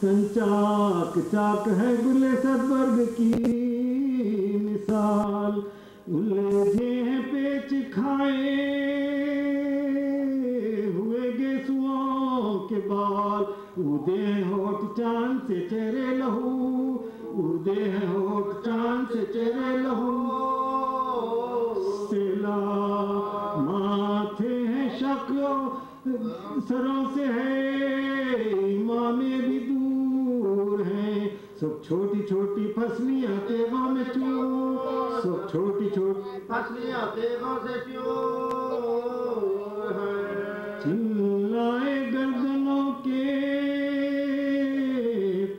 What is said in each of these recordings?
تن چاک چاک ہے گل سدبرگ کی مثال الجھے ہیں پیچ کھائے ہوئے گیسوؤں کے بال اودے ہیں ہوٹ چاند سے چہرے لہو اودے ہیں ہوٹ چاند سے چہرے لہو سیلا ماتھے ہیں شکلوں سروں سے ہے ایمانے بھی دور ہیں سب چھوٹی چھوٹی پھسلیاں تیغوں میں چور سب چھوٹی چھوٹی پھسلیاں تیغوں سے چور ہیں چلائے گردنوں کے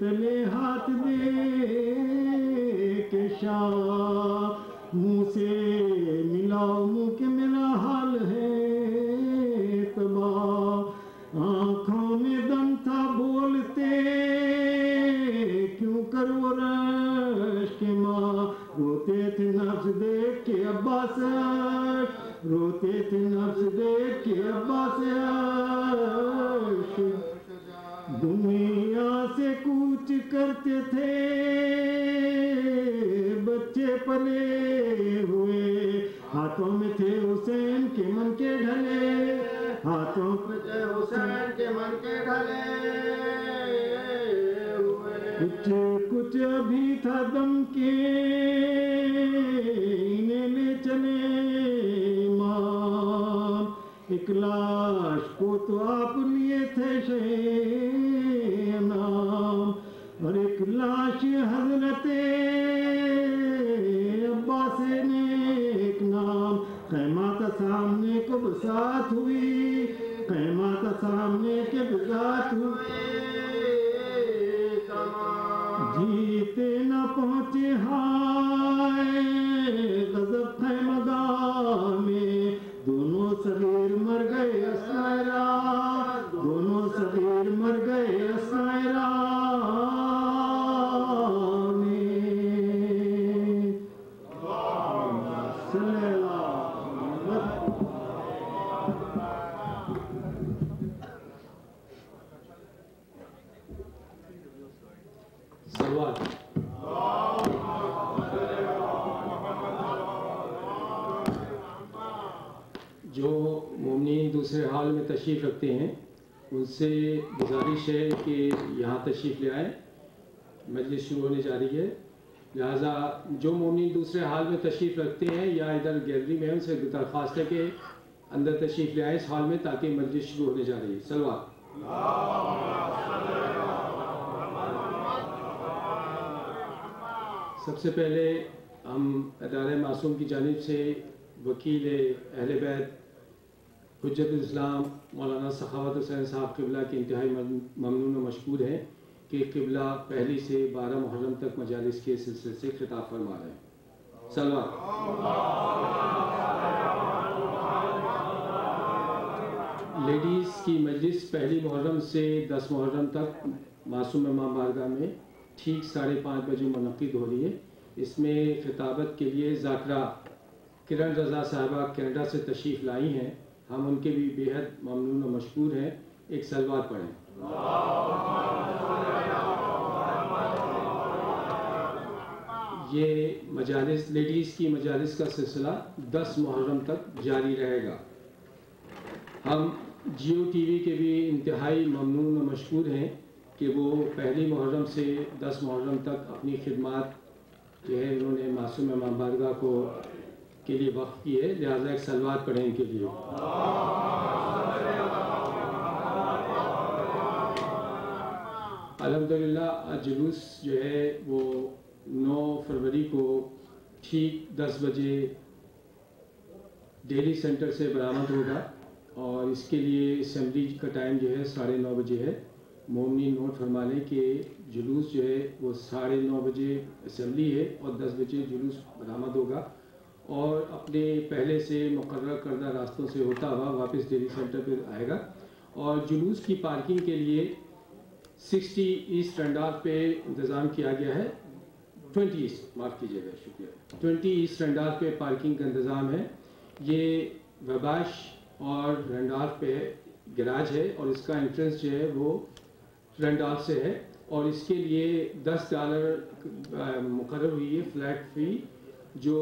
تلے ہاتھ دے کے شاہ منہ سے ملاؤ منہ کے میرا حال ہے تباہ آنکھوں میں دم تھا بولتے کیوں کر وہ رش کے ماں روتے تھے نفس دیکھ کے ابا سے عشق روتے تھے نفس دیکھ کے ابا سے عشق دنیا سے کوچ کرتے تھے بچے پلے ہوئے ہاتھوں میں تھے حسین کے من کے ڈھلے ہاتھوں میں تھے حسین کے من کے ڈھلے کچھ ابھی تھا دم کے انہیں لے چلے امام ایک لاش کو تو آپ لیے تھے شہ نام اور ایک لاش حضرت عباس نیک نام قیمت سامنے کو بسات ہوئی قیمت سامنے کے بسات ہوئی جیتے نہ پہنچے ہائے غضب خیمگاہ میں دونوں صغیر مر گئے اثنائے رات دونوں صغیر مر گئے اثنائے رات میں صلی اللہ سوال جو مومنین دوسرے حال میں تشریف رکھتے ہیں ان سے گزارش ہے کہ یہاں تشریف لے آئیں مجلس شروع ہونے جا رہی ہے لہٰذا جو مومنین دوسرے حال میں تشریف رکھتے ہیں یا ادھر گیلری میں ان سے درخواست ہے کہ اندر تشریف لے آئیں اس حال میں تاکہ مجلس شروع ہونے جا رہی ہے سلوات سب سے پہلے ہم ادارہ معصوم کی جانب سے وکیل اہل بیت حجت الاسلام مولانا سخاوت حسین صاحب قبلہ کے انتہائی ممنون و مشکور ہیں کہ قبلہ پہلی سے 12 محرم تک مجالس کے سلسلے سے خطاب فرما رہے ہیں سلوات لیڈیز کی مجلس پہلی محرم سے 10 محرم تک معصوم امام بارگاہ میں ٹھیک 5:30 بجے منعقد ہو رہی ہے اس میں خطابت کے لیے ذاکرہ کرن رضا صاحبہ کینیڈا سے تشریف لائی ہیں ہم ان کے بھی بےحد ممنون و مشکور ہیں ایک سلوات پڑھیں یہ مجالس لیڈیز کی مجالس کا سلسلہ 10 محرم تک جاری رہے گا ہم جیو ٹی وی کے بھی انتہائی ممنون و مشکور ہیں کہ وہ پہلی محرم سے 10 محرم تک اپنی خدمات جو ہے انہوں نے معصوم امام بارگاہ کو کے لیے وقف کی ہے لہٰذا ایک سلوات پڑھیں ان کے لیے الحمدللہ جلوس جو ہے وہ 9 فروری کو ٹھیک 10 بجے ڈیلی سینٹر سے برآمد ہوگا اور اس کے لیے اسمبلی کا ٹائم جو ہے 9:30 بجے ہے مومنین نوٹ فرما لیں کہ جلوس جو ہے وہ 9:30 بجے اسمبلی ہے اور 10 بجے جلوس برآمد ہوگا اور اپنے پہلے سے مقرر کردہ راستوں سے ہوتا ہوا واپس ڈیلی سینٹر پہ آئے گا اور جلوس کی پارکنگ کے لیے 60 ایسٹ رینڈالف پہ انتظام کیا گیا ہے 20 ایسٹ معاف کیجیے گا شکریہ 20 ایسٹ رینڈالف پہ پارکنگ کا انتظام ہے یہ وباش اور رینڈالف پہ گراج ہے اور اس کا انٹرنس جو ہے وہ رینڈالف سے ہے اور اس کے لیے $10 مقرر ہوئی ہے فلیٹ فی، جو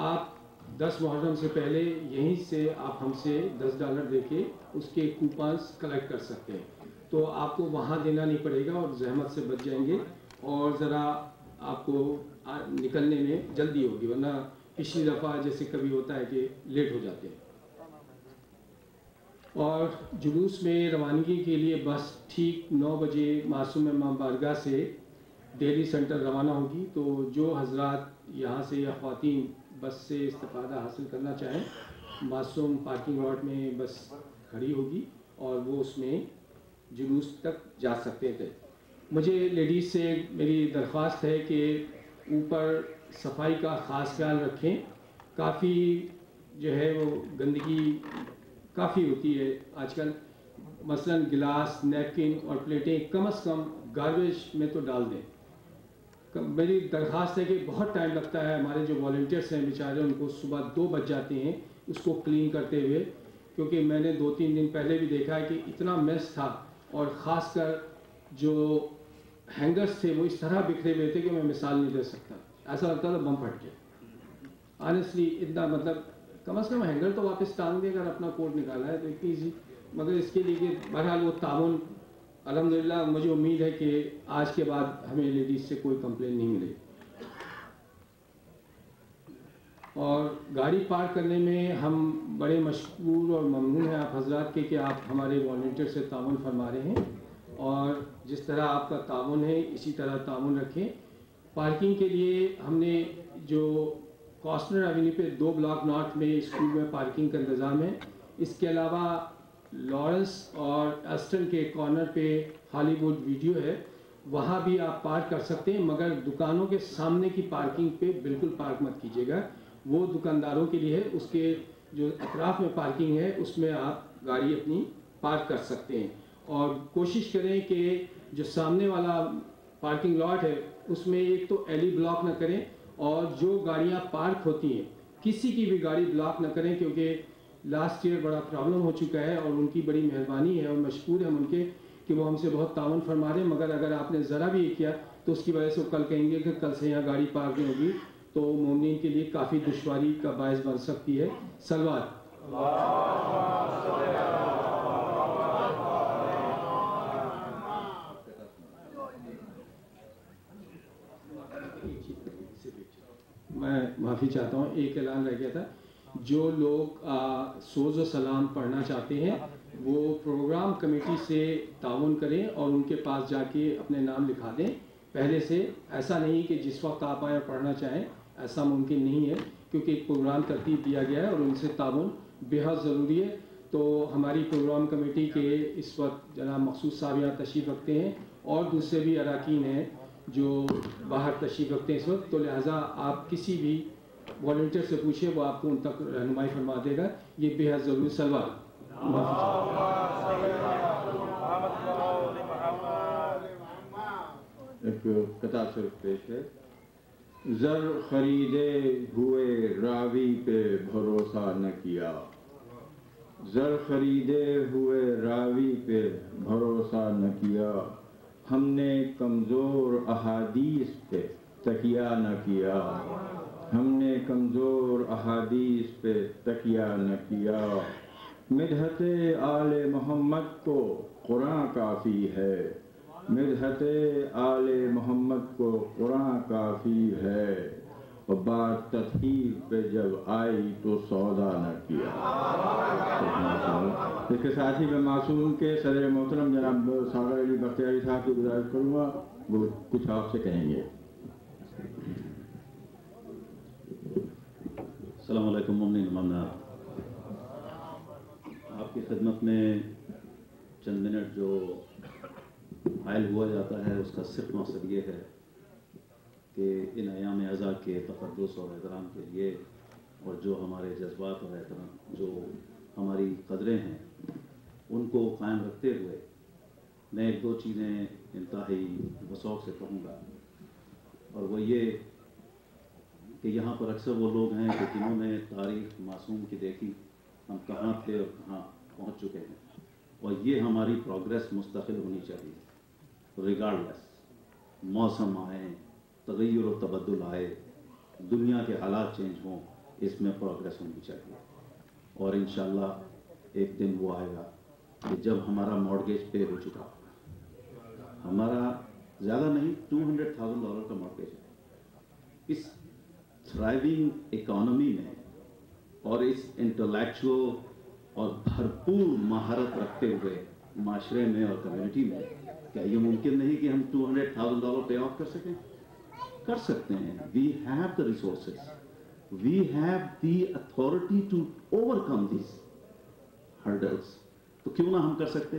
آپ 10 محرم سے پہلے یہیں سے آپ ہم سے $10 دے کے اس کے کوپنس کلیکٹ کر سکتے ہیں، تو آپ کو وہاں دینا نہیں پڑے گا اور زحمت سے بچ جائیں گے اور ذرا آپ کو نکلنے میں جلدی ہوگی، ورنہ پچھلی دفعہ جیسے کبھی ہوتا ہے کہ لیٹ ہو جاتے ہیں۔ اور جلوس میں روانگی کے لیے بس ٹھیک 9 بجے معصوم امام بارگاہ سے دہلی سینٹر روانہ ہوگی، تو جو حضرات یہاں سے یا خواتین بس سے استفادہ حاصل کرنا چاہیں، معصوم پارکنگ لاٹ میں بس کھڑی ہوگی اور وہ اس میں جلوس تک جا سکتے تھے۔ مجھے لیڈیز سے میری درخواست ہے کہ اوپر صفائی کا خاص خیال رکھیں، کافی جو ہے وہ گندگی کافی ہوتی ہے آج کل، مثلا گلاس، نیپکن اور پلیٹیں کم از کم گاربیج میں تو ڈال دیں۔ میری درخواست ہے کہ بہت ٹائم لگتا ہے، ہمارے جو والنٹیئرس ہیں بیچارے ان کو صبح 2 بج جاتے ہیں اس کو کلین کرتے ہوئے، کیونکہ میں نے 2-3 دن پہلے بھی دیکھا ہے کہ اتنا میس تھا، اور خاص کر جو ہینگرس تھے وہ اس طرح بکھرے ہوئے تھے کہ میں مثال نہیں دے سکتا، ایسا لگتا تھا بم پھٹ گیا آنیسٹلی، اتنا مطلب کم از کم ہینگر تو واپس ٹانگ دے اگر اپنا کوٹ نکالا ہے تو اتنی ایزی، مگر اس کے لیے کہ بہرحال وہ تعاون الحمدللہ مجھے امید ہے کہ آج کے بعد ہمیں لیڈیز سے کوئی کمپلین نہیں ملے۔ اور گاڑی پارک کرنے میں ہم بڑے مشکور اور ممنون ہیں آپ حضرات کے کہ آپ ہمارے والنٹیئر سے تعاون فرما رہے ہیں، اور جس طرح آپ کا تعاون ہے اسی طرح تعاون رکھیں۔ پارکنگ کے لیے ہم نے جو کاسٹنر ایونیو پہ 2 بلاک نارتھ میں اسکول میں پارکنگ کا انتظام ہے، اس کے علاوہ لارنس اور ایسٹن کے کارنر پہ ہالی ووڈ ویڈیو ہے، وہاں بھی آپ پارک کر سکتے ہیں، مگر دکانوں کے سامنے کی پارکنگ پہ بالکل پارک مت کیجیے گا، وہ دکانداروں کے لیے ہے، اس کے جو اطراف میں پارکنگ ہے اس میں آپ گاڑی اپنی پارک کر سکتے ہیں۔ اور کوشش کریں کہ جو سامنے والا پارکنگ لاٹ ہے اس میں ایک تو ایلی بلاک نہ کریں، اور جو گاڑیاں پارک ہوتی ہیں کسی کی بھی گاڑی بلاک نہ کریں، کیونکہ لاسٹ ایئر بڑا پرابلم ہو چکا ہے، اور ان کی بڑی مہربانی ہے اور مشکور ہیں ان کے کہ وہ ہم سے بہت تعاون فرما رہے ہیں، مگر اگر آپ نے ذرا بھی یہ کیا تو اس کی وجہ سے وہ کل کہیں گے کہ کل سے یہاں گاڑی پارک نہیں ہوگی، تو مومنین کے لیے کافی دشواری کا باعث بن سکتی ہے۔ سلوات۔ میں معافی چاہتا ہوں، ایک اعلان رہ گیا تھا، جو لوگ سوز و سلام پڑھنا چاہتے ہیں وہ پروگرام کمیٹی سے تعاون کریں اور ان کے پاس جا کے اپنے نام لکھا دیں پہلے سے، ایسا نہیں کہ جس وقت آپ آئیں اور پڑھنا چاہیں، ایسا ممکن نہیں ہے، کیونکہ ایک پروگرام ترتیب دیا گیا ہے اور ان سے تعاون بے حد ضروری ہے۔ تو ہماری پروگرام کمیٹی کے اس وقت جناب مخصوص صاحب یہاں تشریف رکھتے ہیں، اور دوسرے بھی اراکین ہیں جو باہر تشریف رکھتے ہیں اس وقت، تو لہٰذا آپ کسی بھی والنٹیئر سے پوچھیں، وہ آپ کو ان تک رہنمائی فرما دے گا، یہ بے حد ضروری سلوات۔ ایک قطعہ صرف پیش ہے۔ زر خریدے ہوئے راوی پہ بھروسہ نہ کیا، زر خریدے ہوئے راوی پہ بھروسہ نہ کیا، ہم نے کمزور احادیث پہ تکیہ نہ کیا، ہم نے کمزور احادیث پہ تکیہ نہ کیا، مدحت آل محمد کو قرآن کافی ہے، مدحت آل محمد کو قرآن کافی ہے، اور بات تطہیر پہ جب آئی تو سودا نہ کیا۔ اس کے ساتھ ہی میں معصوم کے صدر محترم جناب ساغر علی بختیاری صاحب کی گزارش کروں گا، وہ کچھ آپ سے کہیں گے۔ السلام علیکم مومنین ممنون، آپ کی خدمت میں چند منٹ جو حائل ہوا جاتا ہے اس کا صرف مقصد یہ ہے کہ ان ایام اعزاء کے تقدس اور احترام کے لیے، اور جو ہمارے جذبات اور احترام جو ہماری قدریں ہیں ان کو قائم رکھتے ہوئے میں 1-2 چیزیں انتہائی وثوق سے کہوں گا، اور وہ یہ کہ یہاں پر اکثر وہ لوگ ہیں کہ جنہوں نے تاریخ معصوم کی دیکھی، ہم کہاں تھے اور کہاں پہنچ چکے ہیں، اور یہ ہماری پروگریس مستقل ہونی چاہیے ریگارڈلیس، موسم آئیں، تغیر و تبدل آئے، دنیا کے حالات چینج ہوں، اس میں پروگریس ہونی چاہیے. اور انشاءاللہ ایک دن وہ آئے گا کہ جب ہمارا مارگیج پے ہو چکا، ہمارا زیادہ نہیں $200,000 کا مارگیج ہے. اس تھرائیونگ اکانومی میں اور اس انٹلیکچوئل اور بھرپور مہارت رکھتے ہوئے معاشرے میں اور کمیونٹی میں کیا یہ ممکن نہیں کہ ہم $200,000 پے آف کر سکیں؟ کر سکتے ہیں. We have the resources, we have the authority to overcome these hurdles. تو کیوں نہ ہم کر سکتے؟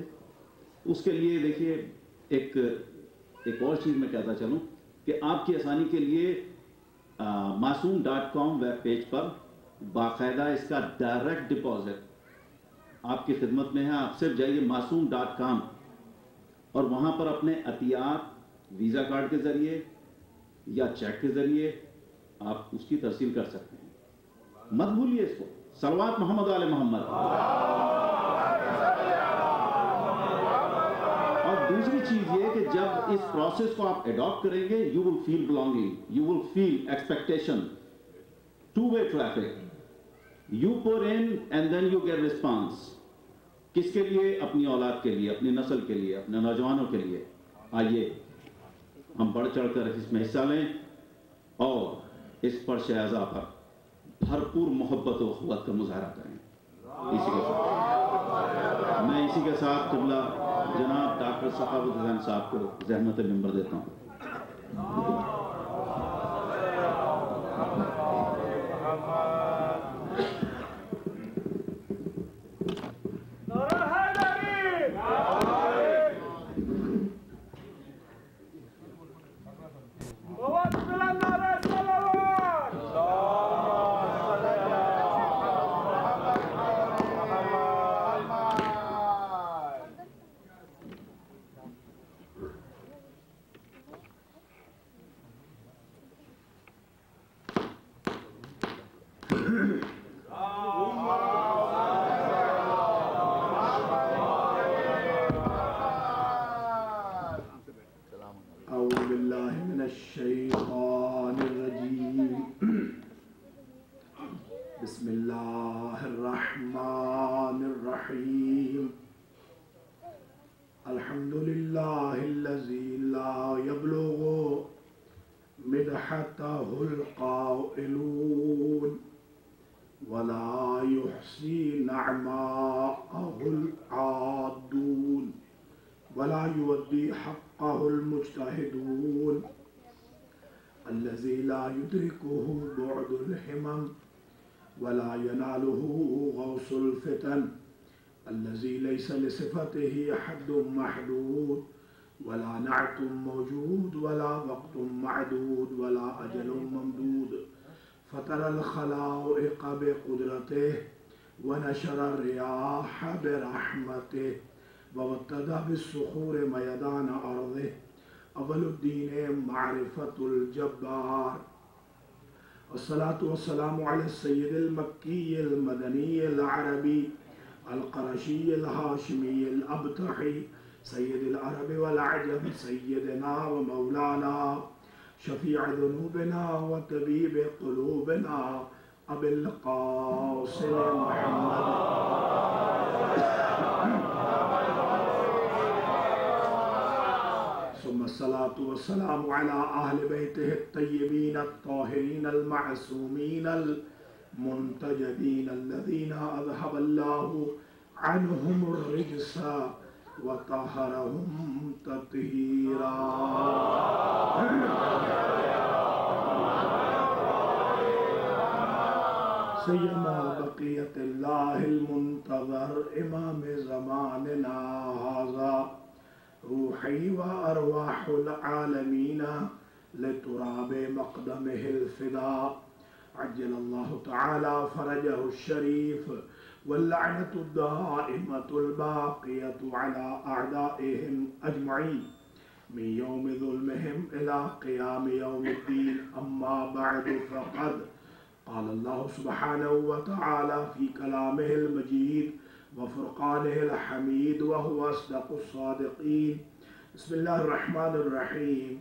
اس کے لیے دیکھیے ایک اور چیز میں کہتا چلوں کہ آپ کی آسانی کے لیے معصوم.com ویب پیج پر باقاعدہ اس کا ڈائریکٹ ڈپازٹ آپ کی خدمت میں ہے. آپ صرف جائیے معصوم.com اور وہاں پر اپنے عطیات ویزا کارڈ کے ذریعے یا چیک کے ذریعے آپ اس کی ترسیل کر سکتے ہیں. مت بھولیے اس کو. صلوات محمد آل محمد. اور دوسری چیز یہ کہ جب اس پروسیس کو آپ اڈاپٹ کریں گے، you will feel belonging, you will feel expectation, two way traffic. You pour in and then you get response. کس کے لیے؟ اپنی اولاد کے لیے، اپنی نسل کے لیے، اپنے نوجوانوں کے لیے. آئیے ہم بڑھ چڑھ کر اس میں حصہ لیں اور اس فرش اعزا پر بھرپور محبت و اخوت کا مظاہرہ کریں. میں اسی کے ساتھ قبلہ جناب ڈاکٹر سخاوت حسین صاحب کو زحمت ممبر دیتا ہوں. بسم اللہ الرحمن الرحیم. الحمد للہ الذی لا یبلغ مدحته القائلون ولا يحصي نعماءه العادون ولا يودي حقه المجتهدون الذي لا يدركه بعد الهمم ولا يناله غوص الفتن الذي ليس لصفته حد محدود ولا نعت موجود ولا وقت معدود ولا أجل ممدود فترى الخلائق بقدرته ونشر الرياح برحمته وابتدى بالصخور ميدان أرضه. أول الدين معرفة الجبار. والصلاة والسلام على السيد المكي المدني العربي القرشي الهاشمي الأبطحي سيد العرب والعجم سيدنا ومولانا شفيع ذنوبنا وطبيب قلوبنا أبي القاسم محمد ثم الصلاة والسلام على أهل بيته الطيبين الطاهرين المعصومين المنتجبين الذين أذهب الله عنهم الرجس وطهرهم تطهيرا. سيما بقية الله المنتظر إمام زماننا هذا روحي وأرواح العالمين لتراب مقدمه الفداء عجل الله تعالى فرجه الشريف واللعنة الدائمة الباقية على أعدائهم أجمعين من يوم ظلمهم إلى قيام يوم الدين. أما بعد فقد قال الله سبحانه وتعالى في كلامه المجيد وفرقانه الحميد وهو أصدق الصادقين. بسم الله الرحمن الرحيم.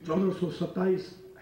1427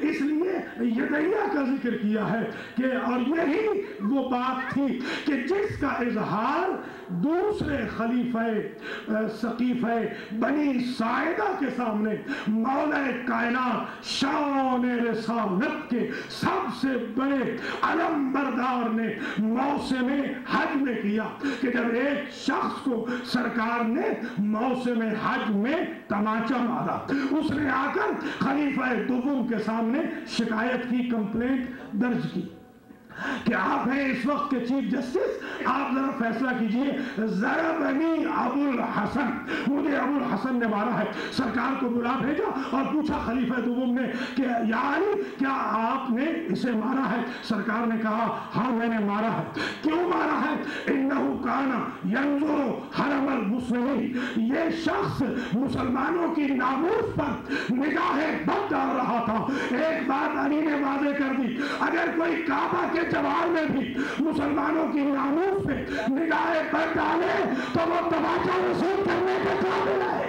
اس لیے یدیہ کا ذکر کیا ہے کہ اور یہی وہ بات تھی کہ جس کا اظہار دوسرے خلیفہ سقیفہ بنی ساعدہ کے سامنے مولا کائنات شان رسالت کے سب سے بڑے علم بردار نے موسم حج میں کیا کہ جب ایک شخص کو سرکار نے موسم حج میں تماچا مارا، اس نے آ کر خلیفہ دوم کے سامنے شکایت کی، کمپلینٹ درج کی کہ آپ ہیں اس وقت کے چیف جسٹس، آپ ذرا فیصلہ کیجئے، ضربنی ابو الحسن، مجھے ابو الحسن نے مارا ہے۔ سرکار کو بلا بھیجا اور پوچھا خلیفہ دوم نے کہ یا علی کیا آپ نے اسے مارا ہے؟ سرکار نے کہا ہاں میں نے مارا ہے۔ کیوں مارا ہے؟ انہو کان ینظر حرم المسلمین، یہ شخص مسلمانوں کی ناموس پر نگاہ بد ڈال رہا تھا۔ ایک بات علی نے واضح کر دی، اگر کوئی کعبہ کے جوار میں بھی مسلمانوں کی ناموس پہ نگاہ بد ڈالے تو وہ تماچا وصول کرنے کے قابل ہے۔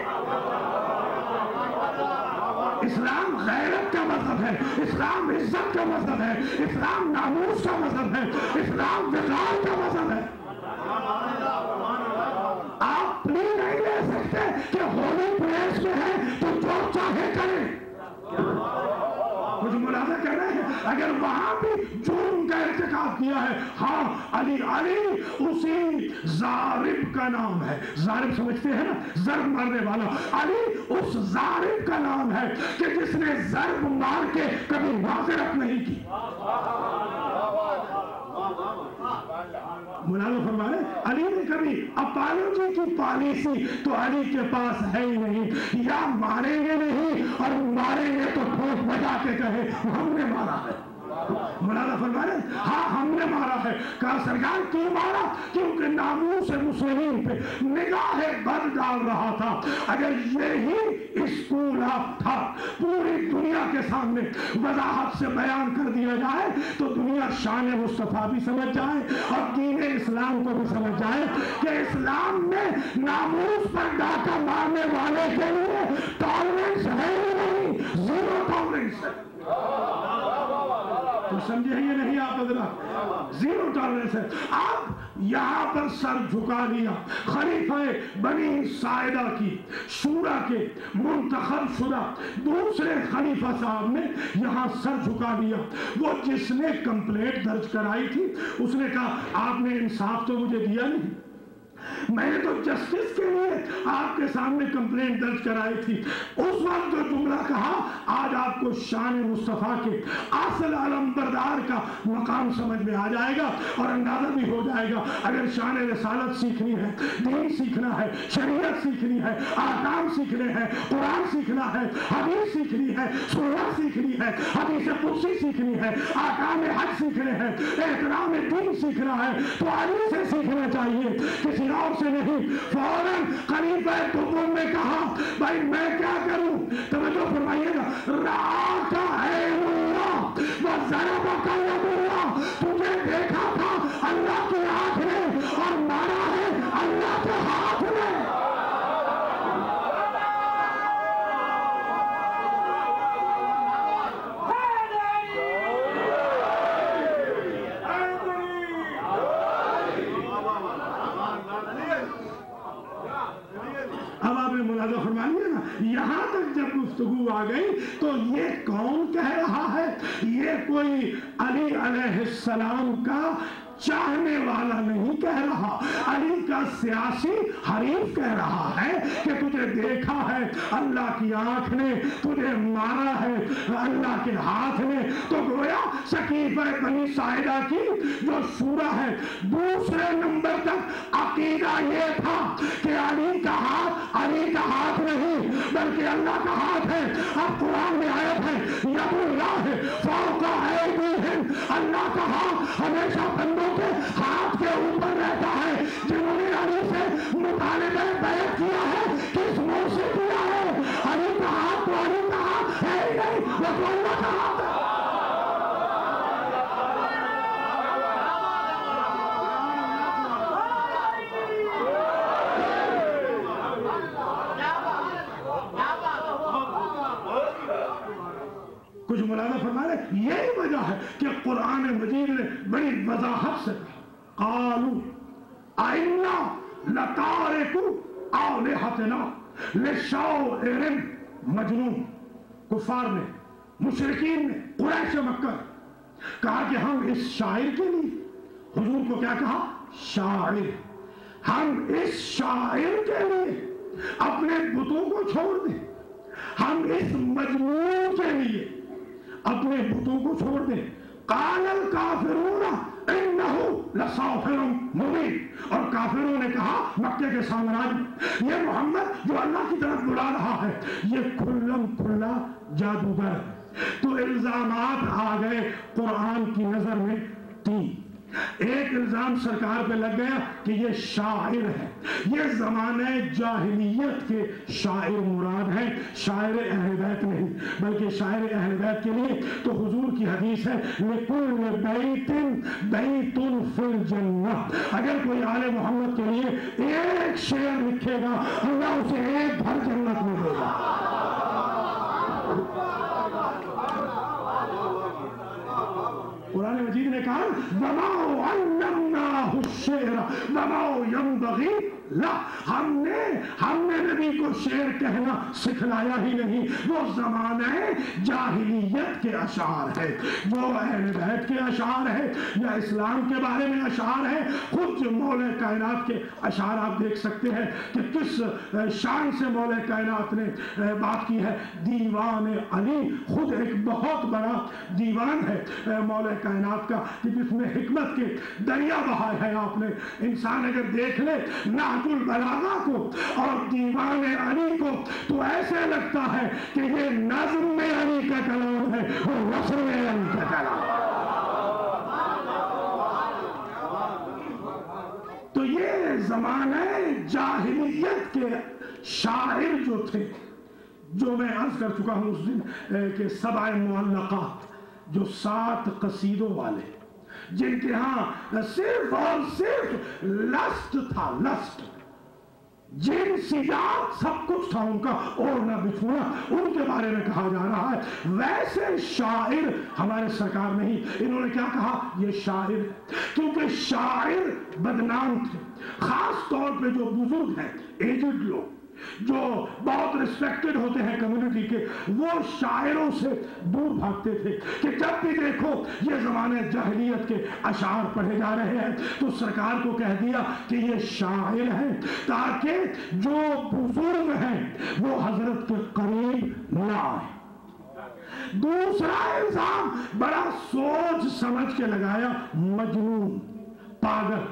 اسلام غیرت کا مذہب ہے، اسلام عزت کا مذہب ہے، اسلام ناموس کا مذہب ہے، اسلام وقار کا مذہب ہے۔ آپ پلی نہیں لے سکتے کہ ہولی پلیس میں ہے تو جو چاہے کریں۔ کچھ ملاحظہ کر رہے ہیں، اگر وہاں بھی جرم کا ارتکاب کیا ہے، ہاں علی اسی ضارب کا نام ہے۔ ضارب سمجھتے ہیں نا، ضرب مارنے والا، علی اس ضارب کا نام ہے کہ جس نے ضرب مار کے کبھی معذرت نہیں کی۔ مولانا فرمائے علی نے کبھی اپالوجی کی پالیسی تو علی کے پاس ہے ہی نہیں، یا ماریں گے نہیں اور ماریں گے تو ٹھوک بجا کے کہے ہم نے مارا ہے۔ مولانا فرمائے ہاں ہم نے مارا ہے۔ کہا سرکار کیوں مارا؟ کیونکہ ناموس مسلمین پہ نگاہ بد ڈال رہا تھا۔ اگر یہی اسکول آف تھا پوری دنیا کے سامنے وضاحت سے بیان کر دیا جائے تو دنیا شان مصطفیٰ بھی سمجھ جائے اور دین اسلام کو بھی سمجھ جائے کہ اسلام میں ناموس پر ڈاکہ مارنے والے کے لیے ٹالرنس ہے ہی نہیں، زیرو ٹالرنس ہے۔ تو سمجھے یہ نہیں آپ حضرات، زیرو ٹالرنس ہے۔ آپ یہاں پر سر جھکا لیا خلیفہ بنی ساعدہ کی شورا کے منتخب شدہ دوسرے خلیفہ صاحب نے یہاں سر جھکا لیا۔ وہ جس نے کمپلینٹ درج کرائی تھی اس نے کہا آپ نے انصاف تو مجھے دیا نہیں، میں نے تو جسٹس کے لیے آپ کے سامنے کمپلینٹ درج کرائی تھی۔ اس وقت جو جملہ کہا آج آپ کو شان مصطفیٰ کے اصل علم بردار کا مقام سمجھ میں آ جائے گا اور اندازہ بھی ہو جائے گا۔ اگر شان رسالت سیکھنی ہے، دین سیکھنا ہے، شریعت سیکھنی ہے، احکام سیکھنے ہیں، قرآن سیکھنا ہے، حدیث سیکھنی ہے، سنت سیکھنی ہے، حدیث قدسی سیکھنی ہے، احکام حج سیکھنے ہیں، احترام دین سیکھنا ہے تو علی سے سیکھنا چاہیے، کسی اور سے نہیں۔ فوراً خلیفہ دوم نے کہا بھائی میں کیا کروں؟ توجہ فرمائیے گا، رعاک عین اللہ وضربک ید اللہ، تجھے دیکھا تھا اللہ کی آنکھ نے اور مارا ہے اللہ کے ہاتھ نے۔ اب آپ نے ملاحظہ فرما لیا نا، یہاں تک جب گفتگو آ گئی تو یہ کون کہہ رہا ہے؟ یہ کوئی علی علیہ السلام کا چاہنے والا نہیں کہہ رہا، علی کا سیاسی حریف کہہ رہا ہے کہ تجھے دیکھا ہے اللہ کی آنکھ نے، تجھے مارا ہے اللہ کے ہاتھ نے۔ تو گویا سقیفہ بنی ساعدہ کی جو شورا ہے دوسرے نمبر تک عقیدہ یہ تھا کہ علی کا ہاتھ نہیں بلکہ اللہ کا ہاتھ ہے۔ اب قرآن میں آیت ہے ید اللہ فوق ایدیہم، اللہ کا ہاتھ ہمیشہ بندوں کے ہاتھ کے اوپر رہتا ہے۔ جنہوں نے علی سے مطالبہ بیعت کیا ہے کس منہ سے کیا ہے؟ علی کا ہاتھ تو علی کا ہاتھ ہے ہی نہیں، وہ تو اللہ کا ہاتھ ہے۔ کچھ ملاحظہ قرآن مجید نے بڑی وضاحت سے کہا قالوا ائنا لتارکو آلہتنا لشاعر مجنون. کفار نے، مشرکین نے، قریش مکہ کہا کہ ہم اس شاعر کے لیے، حضور کو کیا کہا؟ شاعر. ہم اس شاعر کے لیے اپنے بتوں کو چھوڑ دیں، ہم اس مجنون کے لیے اپنے بتوں کو چھوڑ دیں. قال الکافرون انہ لساحر مبین. اور کافروں نے کہا مکے کے سامراج یہ محمد جو اللہ کی طرف بلا رہا ہے یہ کھلم کھلا جادوگر ہے. تو الزامات آ گئے قرآن کی نظر میں تین. ایک الزام سرکار پہ لگ گیا کہ یہ شاعر ہے. یہ زمانہ جاہلیت کے شاعر مراد ہیں، شاعر اہل بیت نہیں، بلکہ شاعر اہل بیت کے لیے تو حضور کی حدیث ہے لِكُلِّ بَيْتٍ بَيْتٌ فِي الْجَنَّةِ. اگر کوئی آل محمد کے لیے ایک شعر لکھے گا اللہ اسے ایک گھر جنت میں دے گا. قرآن مجید نے کہا وَمَا عَلَّمْنَاهُ الشِّعْرَ وَمَا يَنبَغِي لَهُ. ہم نے نبی کو شعر کہنا سکھلایا ہی نہیں. وہ زمانہ جاہلیت کے اشعار ہے، وہ اہل بیت کے اشعار ہے یا اسلام کے بارے میں اشعار ہے. خود مولا کائنات کے اشعار آپ دیکھ سکتے ہیں کہ کس شان سے مولا کائنات نے بات کی ہے. دیوان علی خود ایک بہت بڑا دیوان ہے مولا کائنات کا کہ جس میں حکمت کے دریا بہائے ہیں. آپ نے انسان اگر دیکھ لے نہج البلاغہ کو اور دیوان علی کو تو ایسے لگتا ہے کہ یہ نظم علی کا کلام ہے اور نثر علی کا کلام. تو یہ زمانہ جاہلیت کے شاعر جو تھے، جو میں عرض کر چکا ہوں اس دن کہ 7 معلقات، جو 7 قصیدوں والے، جن کے ہاں صرف اور صرف لسٹ تھا، لسٹ، جنسیات سب کچھ تھا ان کا، اوڑھنا بچھونا، ان کے بارے میں کہا جا رہا ہے. ویسے شاعر ہمارے سرکار نہیں. انہوں نے کیا کہا؟ یہ شاعر ہے. کیونکہ شاعر بدنام تھے. خاص طور پہ جو بزرگ ہیں، ایجڈ لوگ جو بہت ریسپیکٹڈ ہوتے ہیں کمیونٹی کے، وہ شاعروں سے دور بھاگتے تھے کہ جب بھی دیکھو یہ زمانے جاہلیت کے اشعار پڑھے جا رہے ہیں. تو سرکار کو کہہ دیا کہ یہ شاعر ہیں تاکہ جو بزرگ ہیں وہ حضرت کے قریب نہ آئے. دوسرا الزام بڑا سوچ سمجھ کے لگایا، مجنون، پاگل.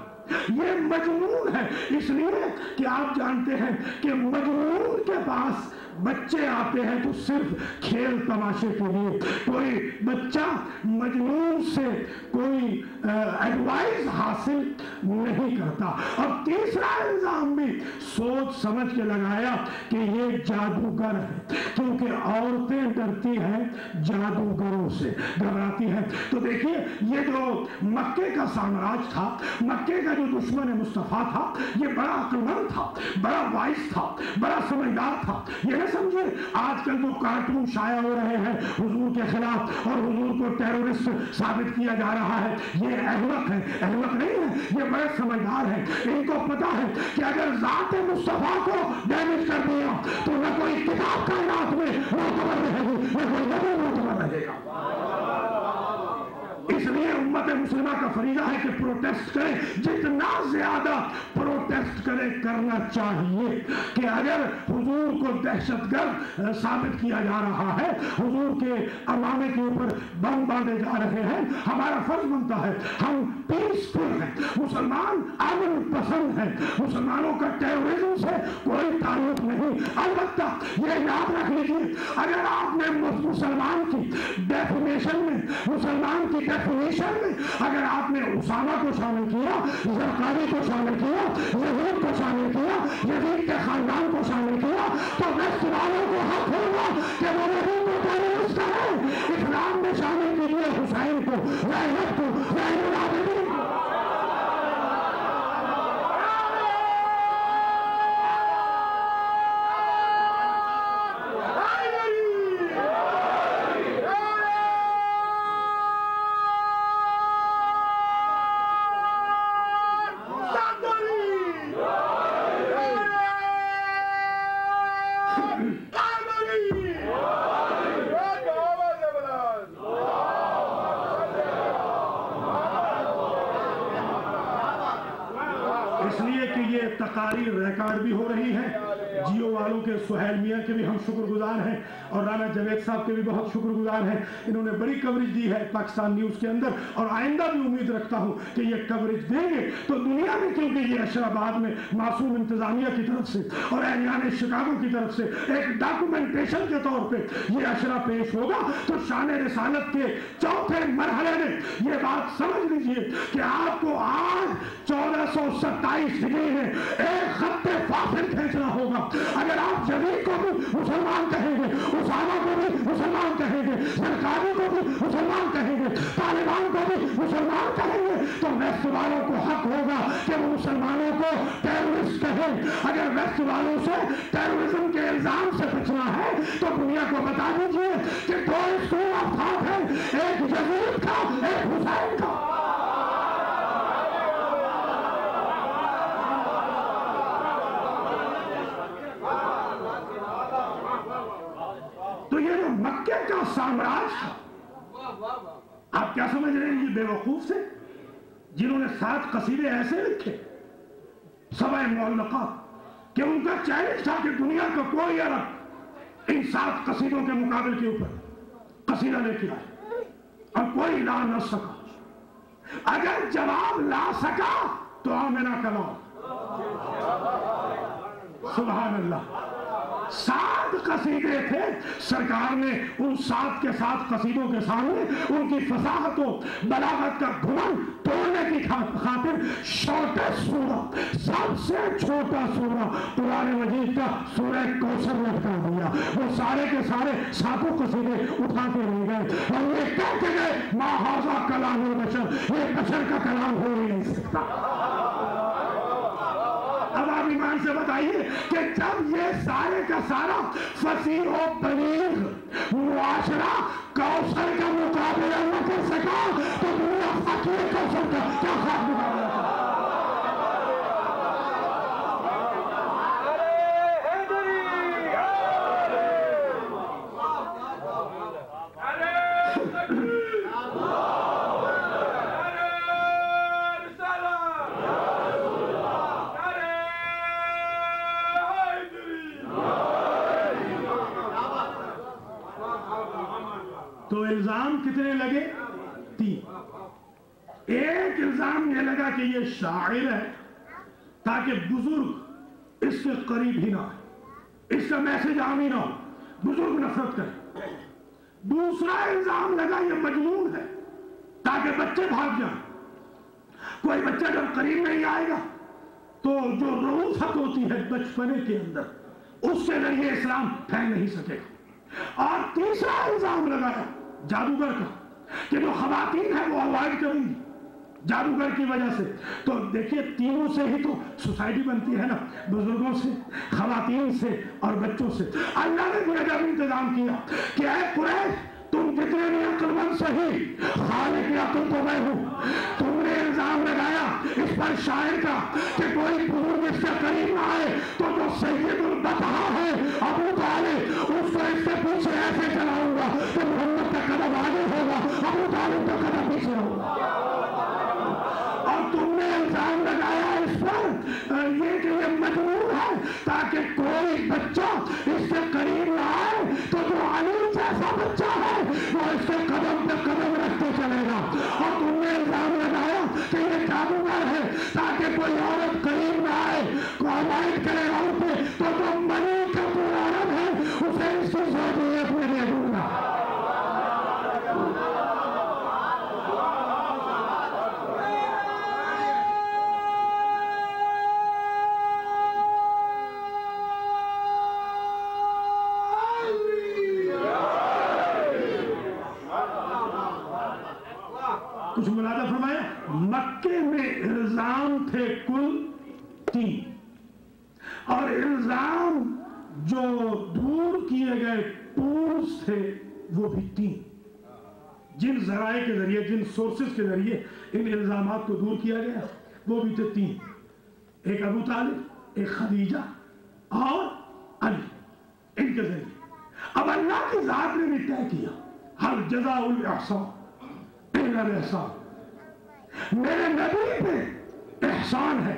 یہ مجنون ہے اس لیے کہ آپ جانتے ہیں کہ مجنون کے پاس بچے آتے ہیں تو صرف کھیل تماشے کے لیے. کوئی بچہ مجنون سے کوئی ایڈوائز حاصل نہیں کرتا. اور تیسرا الزام بھی سوچ سمجھ کے لگایا کہ یہ جادوگر ہے، کیونکہ عورتیں ڈرتی ہیں جادوگروں سے، گھبراتی ہیں. تو دیکھیے یہ جو مکے کا سامراج تھا، مکے کا جو دشمن مصطفیٰ تھا، یہ بڑا عقلمند تھا، بڑا وائس تھا، بڑا سمجھدار تھا. یہ سمجھے آج کل جو کارٹون شائع ہو رہے ہیں حضور کے خلاف اور حضور کو ٹیرورسٹ ثابت کیا جا رہا ہے، یہ احمق ہے. احمق نہیں ہے، یہ بڑے سمجھدار ہیں. ان کو پتا ہے کہ اگر ذات مصطفیٰ کو ڈیمیج کر دیا تو نہ کوئی کتاب کائنات میں معتبر رہے گی، نہ کوئی نبی معتبر رہے گا. اس لیے امت مسلمہ کا فریضہ ہے کہ پروٹیسٹ کرے، جتنا زیادہ پروٹیسٹ کرے کرنا چاہیے. کہ اگر حضور کو دہشت گرد ثابت کیا جا رہا ہے، حضور کے امامے کے اوپر بم باندھے جا رہے ہیں، ہمارا فرض بنتا ہے، ہم پیسفل ہیں، مسلمان امن پسند ہیں، مسلمانوں کا ٹیرورزم سے کوئی تعلق نہیں. البتہ یہ یاد رکھ لیجیے اگر آپ نے مسلمان کی ڈیفینیشن میں، مسلمان کی ڈیفینیشن میں اگر آپ نے اسامہ کو شامل کیا، زرقانی کو شامل کیا، یزید کو شامل کیا، یزید کے خاندان کو شامل کیا، تو ویسٹ والوں کو حق ہوگا کہ وہ نبی کو ٹیررسٹ کریں. اسلام میں شامل کیجیے حسین کو، زینب کو، زین العابدین کو. دیکھیے کہ یہ تقاریر ریکارڈ بھی ہو رہی ہے. جیو والوں کے سہیل میاں کے بھی ہم شکر گزار ہیں اور رانا جاوید صاحب کے بھی بہت شکر گزار ہیں. انہوں نے بڑی کوریج دی ہے پاکستان نیوز کے اندر اور آئندہ بھی امید رکھتا ہوں کہ یہ کوریج دیں گے تو دنیا میں, کیونکہ یہ اشراباد میں معصوم انتظامیہ کی طرف سے اور اہلیان شکاگو کی طرف سے ایک ڈاکومنٹیشن کے طور پہ یہ اشرا پیش ہوگا, تو شان رسالت کے چوتھے مرحلے میں یہ بات سمجھ لیجئے کہ آپ کو آج 1427 ڈگری میں ایک خط فاصل کھینچنا ہوگا. اگر آپ یزید کو بھی مسلمان کہیں گے, اسامہ کو بھی مسلمان کہیں گے, زرقانی کو بھی مسلمان کہیں گے, طالبان کو بھی مسلمان کہیں گے, تو ویسٹ والوں کو حق ہوگا کہ وہ مسلمانوں کو ٹیررسٹ کہیں. اگر ویسٹ والوں سے ٹیررزم کے الزام سے بچنا ہے تو دنیا کو بتا دیجیے کہ دو اسکول آف تھاٹ ہے, ایک یزید کا, ایک حسین کا. تو یہ جو مکے کا سامراج تھا, آپ کیا سمجھ رہے ہیں یہ بے وقوف تھے جنہوں نے 7 قصیدے ایسے لکھے سبع معلقات کہ ان کا چیلنج تھا کہ دنیا کا کوئی عرب ان 7 قصیدوں کے مقابل کے اوپر قصیدہ لے کے آئے اور کوئی لا نہ سکا. اگر جواب لا سکا تو آمنہ کا لاؤ. سبحان اللہ. 7 قصیدے تھے. سرکار نے ان 7 کے 7 قصیدوں کے سامنے ان کی فصاحت و بلاغت کا گھمنڈ توڑنے کی خاطر شارٹیسٹ سورہ, سب سے چھوٹا سورہ قرآن مجید کا سورہ کوثر لٹکا دیا. وہ سارے کے سارے 7 قصیدے اٹھا کے لے گئے اور یہ کہہ کے گئے ما ھذا کلام البشر, یہ بشر کا کلام ہو نہیں سکتا. اب آپ ایمان سے بتائیے کہ جب یہ سارے کا سارا فصیح و بلیغ معاشرہ کوثر کا مقابلہ نہ کر سکا تو دنیا فقیر کوثر کا کیا خواب مقابلہ کرا. تو الزام کتنے لگے؟ 3. ایک الزام یہ لگا کہ یہ شاعر ہے تاکہ بزرگ اس کے قریب ہی نہ آئے, اس کا میسج عام ہی نہ ہو, بزرگ نفرت کرے. دوسرا الزام لگا یہ مجنون ہے تاکہ بچے بھاگ جائیں. کوئی بچہ جب قریب نہیں آئے گا تو جو رؤوفت ہوتی ہے بچپنے کے اندر اس کے ذریعے اسلام پھیل نہیں سکے گا. اور تیسرا الزام لگایا جادوگر کا کہ جو خواتین ہیں وہ اوائڈ کریں گی جادوگر کی وجہ سے. تو دیکھیے تینوں سے ہی تو سوسائٹی بنتی ہے نا, بزرگوں سے, خواتین سے اور بچوں سے. اللہ نے بھی عجب انتظام کیا کہ اے قریش تم جتنے بھی عقل مند صحیح, خالق عقل تو میں ہوں. تم نے الزام لگایا اس پر شاعر کا کہ کوئی بزرگ اس سے قریب نہ آئے تو جو سید البطحاء ہے ابو طالب اس کو اس سے پیچھے ایسے چلاؤں گا کہ محمد کا قدم آگے ہوگا, ابو طالب کا قدم پیچھے ہوگا. اور تم نے الزام لگایا اس پر یہ کہ یہ مجنون ہے تاکہ کوئی بچہ اس سے قریب نہ آئے تو جو علی جیسا بچہ ہے وہ اس کے قدم پہ قدم رکھتے چلے گا. اور تم نے الزام لگایا کہ یہ جادوگر ہے تاکہ کوئی عورت قریب نہ آئے, کو اوائڈ کرے اور پہ تو جو منی کا پورا عرب ہے اسے اس کی ضرورت میں دے دوں گا. کچھ ملاحظہ فرمایا. مکے میں الزام تھے کل 3 اور الزام جو دور کیے گئے ٹولز تھے وہ بھی 3. جن ذرائع کے ذریعے, جن سورسز کے ذریعے ان الزامات کو دور کیا گیا وہ بھی تھے 3. ایک ابو طالب, ایک خدیجہ اور علی, ان کے ذریعے. اب اللہ کی ذات نے بھی طے کیا ہر جزاء الاحسان الا الاحسان. میرے نبی پہ احسان ہے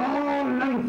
ضالًا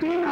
3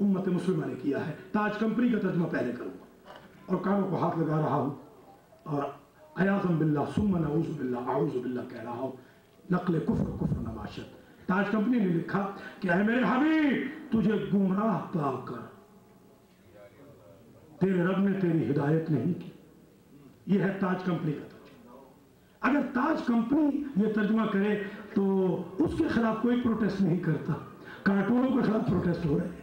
امت مسلمہ نے کیا ہے. تاج کمپنی کا ترجمہ پہلے کروں گا اور کانوں کو ہاتھ لگا رہا ہوں اور عیاذم باللہ ثم نعوذ باللہ اعوذ باللہ کہہ رہا ہوں. نقل کفر نباشت. تاج کمپنی نے لکھا کہ اے میرے حبیب تجھے گمراہ پا کر تیرے رب نے تیری ہدایت نہیں کی. یہ ہے تاج کمپنی کا ترجمہ. اگر تاج کمپنی یہ ترجمہ کرے تو اس کے خلاف کوئی پروٹیسٹ نہیں کرتا. کارٹونوں کے خلاف پروٹیسٹ ہو رہے ہیں.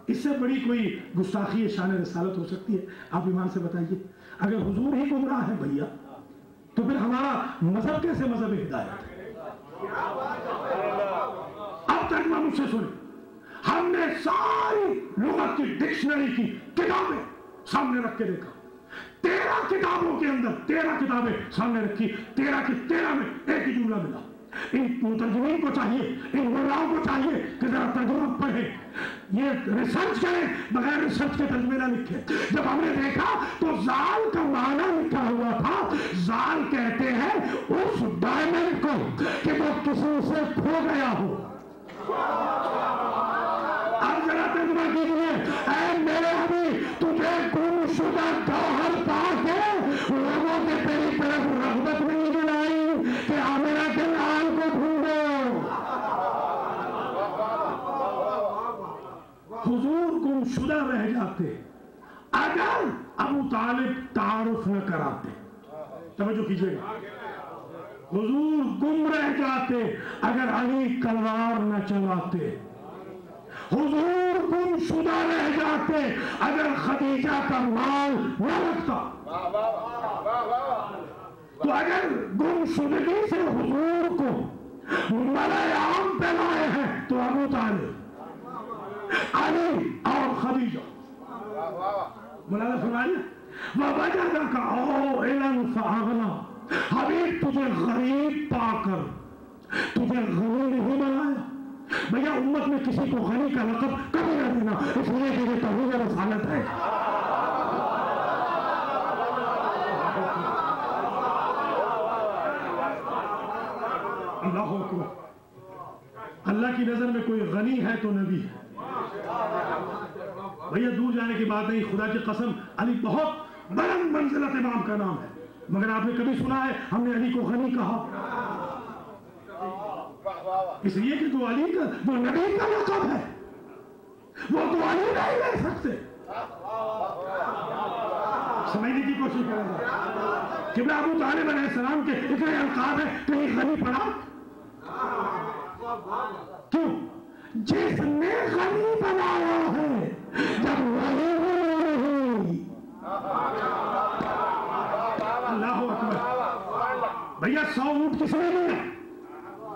اس سے بڑی کوئی گستاخی شان رسالت ہو سکتی ہے؟ آپ ایمان سے بتائیے. اگر حضور ہی گمراہ ہے بھیا تو پھر ہمارا مذہب کیسے مذہب ہدایت ہے؟ اب ترجمہ مجھ سے سنیں. ہم نے ساری لغت کی ڈکشنری کی کتابیں سامنے رکھ کے دیکھا. 13 کتابوں کے اندر 13 کتابیں سامنے رکھی. 13 کی 13 میں ایک ہی جملہ ملا. ان مترجمین کو چاہیے, ان مولاؤں کو چاہیے کہ ذرا ترجمہ پڑھیں, یہ ریسرچ کریں, بغیر ریسرچ کے ترجمے نہ لکھیں. جب ہم نے دیکھا تو زال کا معنی لکھا ہوا تھا. زال کہتے ہیں اس ڈائمنڈ کو کہ وہ کسی سے کھو گیا ہو. اب ذرا ترجمہ کیجیے. اے میرے حبیب تجھے گم شدہ گوہر پا کے لوگوں کے تیری طرف رغبت نہیں دلائی کہ آمنہ کے لال کو ڈھونڈو. حضور گم شدہ رہ جاتے اگر ابو طالب تعارف نہ کراتے. توجہ کیجیے گا. حضور گم رہ جاتے اگر علی تلوار نہ چلاتے. حضور گم شدہ رہ جاتے اگر خدیجہ کا مال نہ رکھتا. تو اگر گم شدگی سے حضور کو ملائے عام پہ لائے ہیں تو ابو طالب, علی اور خدیجہ. مولانا فرمائیے وَوَجَدَكَ عَائِلًا فَأَغْنَىٰ. حبیب تجھے غریب پا کر تجھے غنی نہیں بنایا. بھیا امت میں کسی کو غنی کا لقب کبھی نہ دینا, اس لیے کہ یہ توحید رسالت ہے. اللہ اکبر. اللہ کی نظر میں کوئی غنی ہے تو نبی ہے. بھیا دور جانے کی بات نہیں, خدا کی قسم علی بہت بلند منزلت امام کا نام ہے, مگر آپ نے کبھی سنا ہے ہم نے علی کو غنی کہا؟ اس لیے کہ جو علی کا جو نبی کا لقب ہے وہ تو علی نہیں لے سکتے. سمجھنے کی کوشش کریں گے کہ ابو طالب علیہ السلام کے اتنے القاب ہیں, کہیں غنی پڑا؟ کیوں؟ جس نے غنی بنایا ہے جب وہی نہیں. اللہ اکبر. بھیا 100 اونٹ کس نے لیا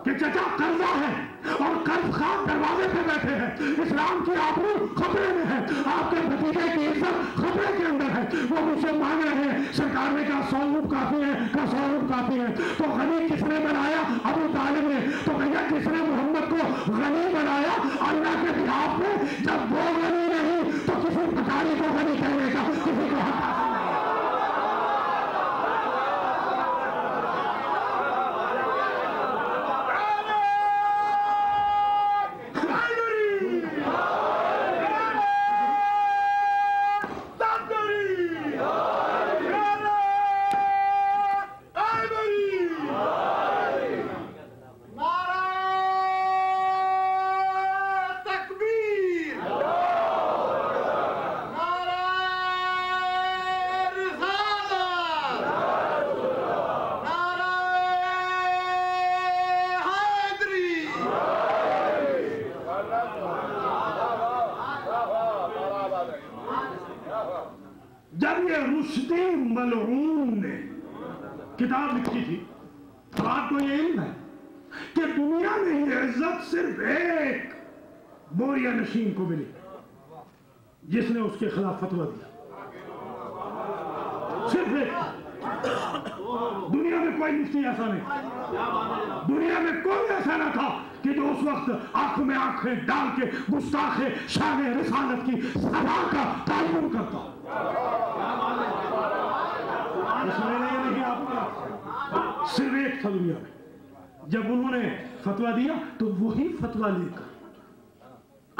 کہ چچا قرضہ ہے اور قرض خواہ دروازے پہ بیٹھے ہیں. اسلام کی آبرو خطرے میں ہے, آپ کے بھتیجے کی عزت خطرے کے اندر ہے. وہ مجھ سے مانگ رہے ہیں, سرکار نے کہا 100 اونٹ کافی ہے, کہا 100 اونٹ کافی ہے. تو غنی کس نے بنایا؟ ابو طالب نے. تو بھیا کس نے محمد کو غنی بنایا؟ اللہ کے بہاف میں. جب وہ غنی نہیں تو کسی پٹاری کو غنی کہنے کا کسی کو حق نہیں. جب یہ رشدی ملعون نے کتاب لکھی تھی, تو آپ کو یہ علم ہے کہ دنیا میں یہ عزت صرف ایک بوریا نشین کو ملی جس نے اس کے خلاف فتویٰ دیا. صرف ایک. دنیا میں کوئی مفتی ایسا نہیں. دنیا میں کوئی ایسا نہ تھا کہ جو اس وقت آنکھ میں آنکھیں ڈال کے گستاخ شان رسالت کی سزا کا تعین کرتا. صرف ایک تھا دنیا میں. جب انہوں نے فتویٰ دیا تو وہی فتویٰ لے کر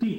3।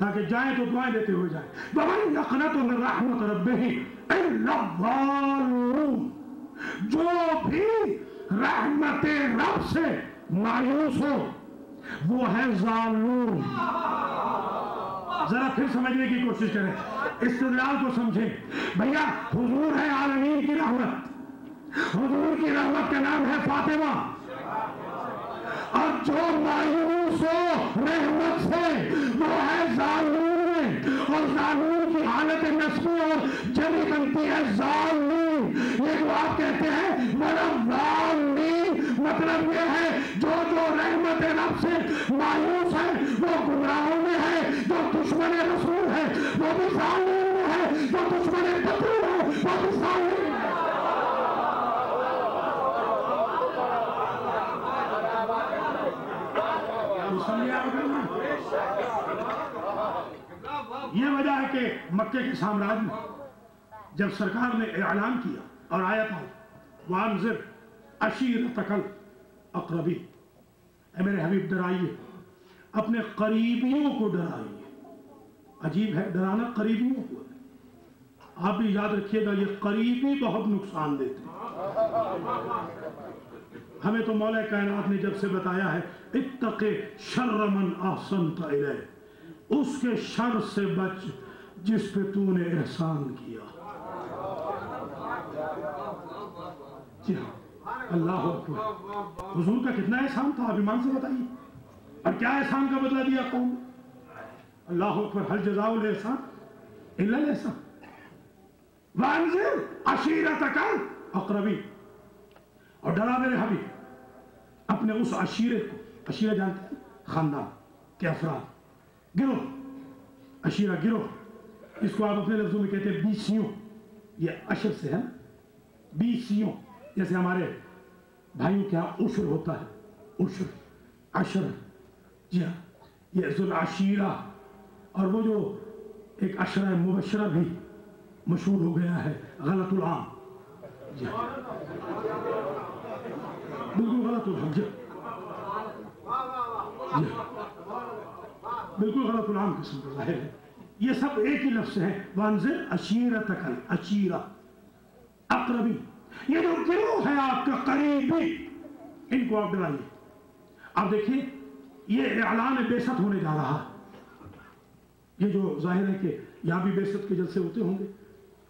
تاکہ جائیں تو دعائیں دیتے ہوئے جائیں. وَمَن يَقْنَطُ مِن رَحْمَتِ رَبِّهِ إِلَّا الضَّالُّونَ. جو بھی رحمت رب سے مایوس ہو وہ ہے ضالون. ذرا پھر سمجھنے کی کوشش کریں, استدلال کو سمجھیں. بھیا حضور ہے عالمین کی رحمت, حضور کی رحمت کا نام ہے فاطمہ, اور جو مایوس ہو رحمت سے وہ ہے ضالون, اور ضالون کی حالت نسبی اور جمعی بنتی ہے ضالین. یہ جو آپ کہتے ہیں ضالین, مطلب یہ ہے جو رحمت رب سے مایوس ہے وہ گمراہوں میں ہے, جو دشمن رسول ہے وہ بھی ضالین میں ہے, جو دشمن رسول ہے وہ بھی ضالین میں ہے. یہ وجہ ہے کہ مکے کے سامراج میں جب سرکار نے اعلان کیا اور آیا تھا وانذر عشیرتک الاقربین, اے میرے حبیب ڈرائیے اپنے قریبیوں کو ڈرائیے. عجیب ہے, ڈرانا قریبیوں کو. آپ بھی یاد رکھیے گا یہ قریبی بہت نقصان دیتے ہیں. ہمیں تو مولا کائنات نے جب سے بتایا ہے اتق شر من احسنت الیہ, اس کے شر سے بچ جس پہ تو نے احسان کیا. جی ہاں, اللہ اکبر. حضور کا کتنا احسان تھا آپ ایمان سے بتائیے, اور کیا احسان کا بدلہ دیا قوم. اللہ اکبر. هل جزاء الاحسان الا الاحسان. وانذر عشیرتک الاقربین, اور ڈرا میرے حبیب اپنے اس عشیرے کو. عشیرہ جانتے ہیں, خاندان کے افراد, گروہ. عشیرہ گروہ, اس کو آپ اپنے لفظوں میں کہتے ہیں بیسیوں. یہ عشر سے ہے نا, بیسیوں. جیسے ہمارے بھائیوں کے ہاں عشر ہوتا ہے, عشر عشر. جی ہاں, یہ ذوالعشیرہ. اور وہ جو ایک عشرہ مبشرہ بھی مشہور ہو گیا ہے, غلط العام. جی ہاں, بالکل غلط العام. جی بالکل غلط العام قسم کا ظاہر ہے. یہ سب ایک ہی لفظ ہے, وانذر عشیرتک العشیرہ اقربین. یہ جو گروہ ہے آپ کا قریبی, ان کو آپ ڈرائیے. آپ دیکھیے یہ اعلان بعثت ہونے جا رہا. یہ جو ظاہر ہے کہ یہاں بھی بعثت کے جلسے ہوتے ہوں گے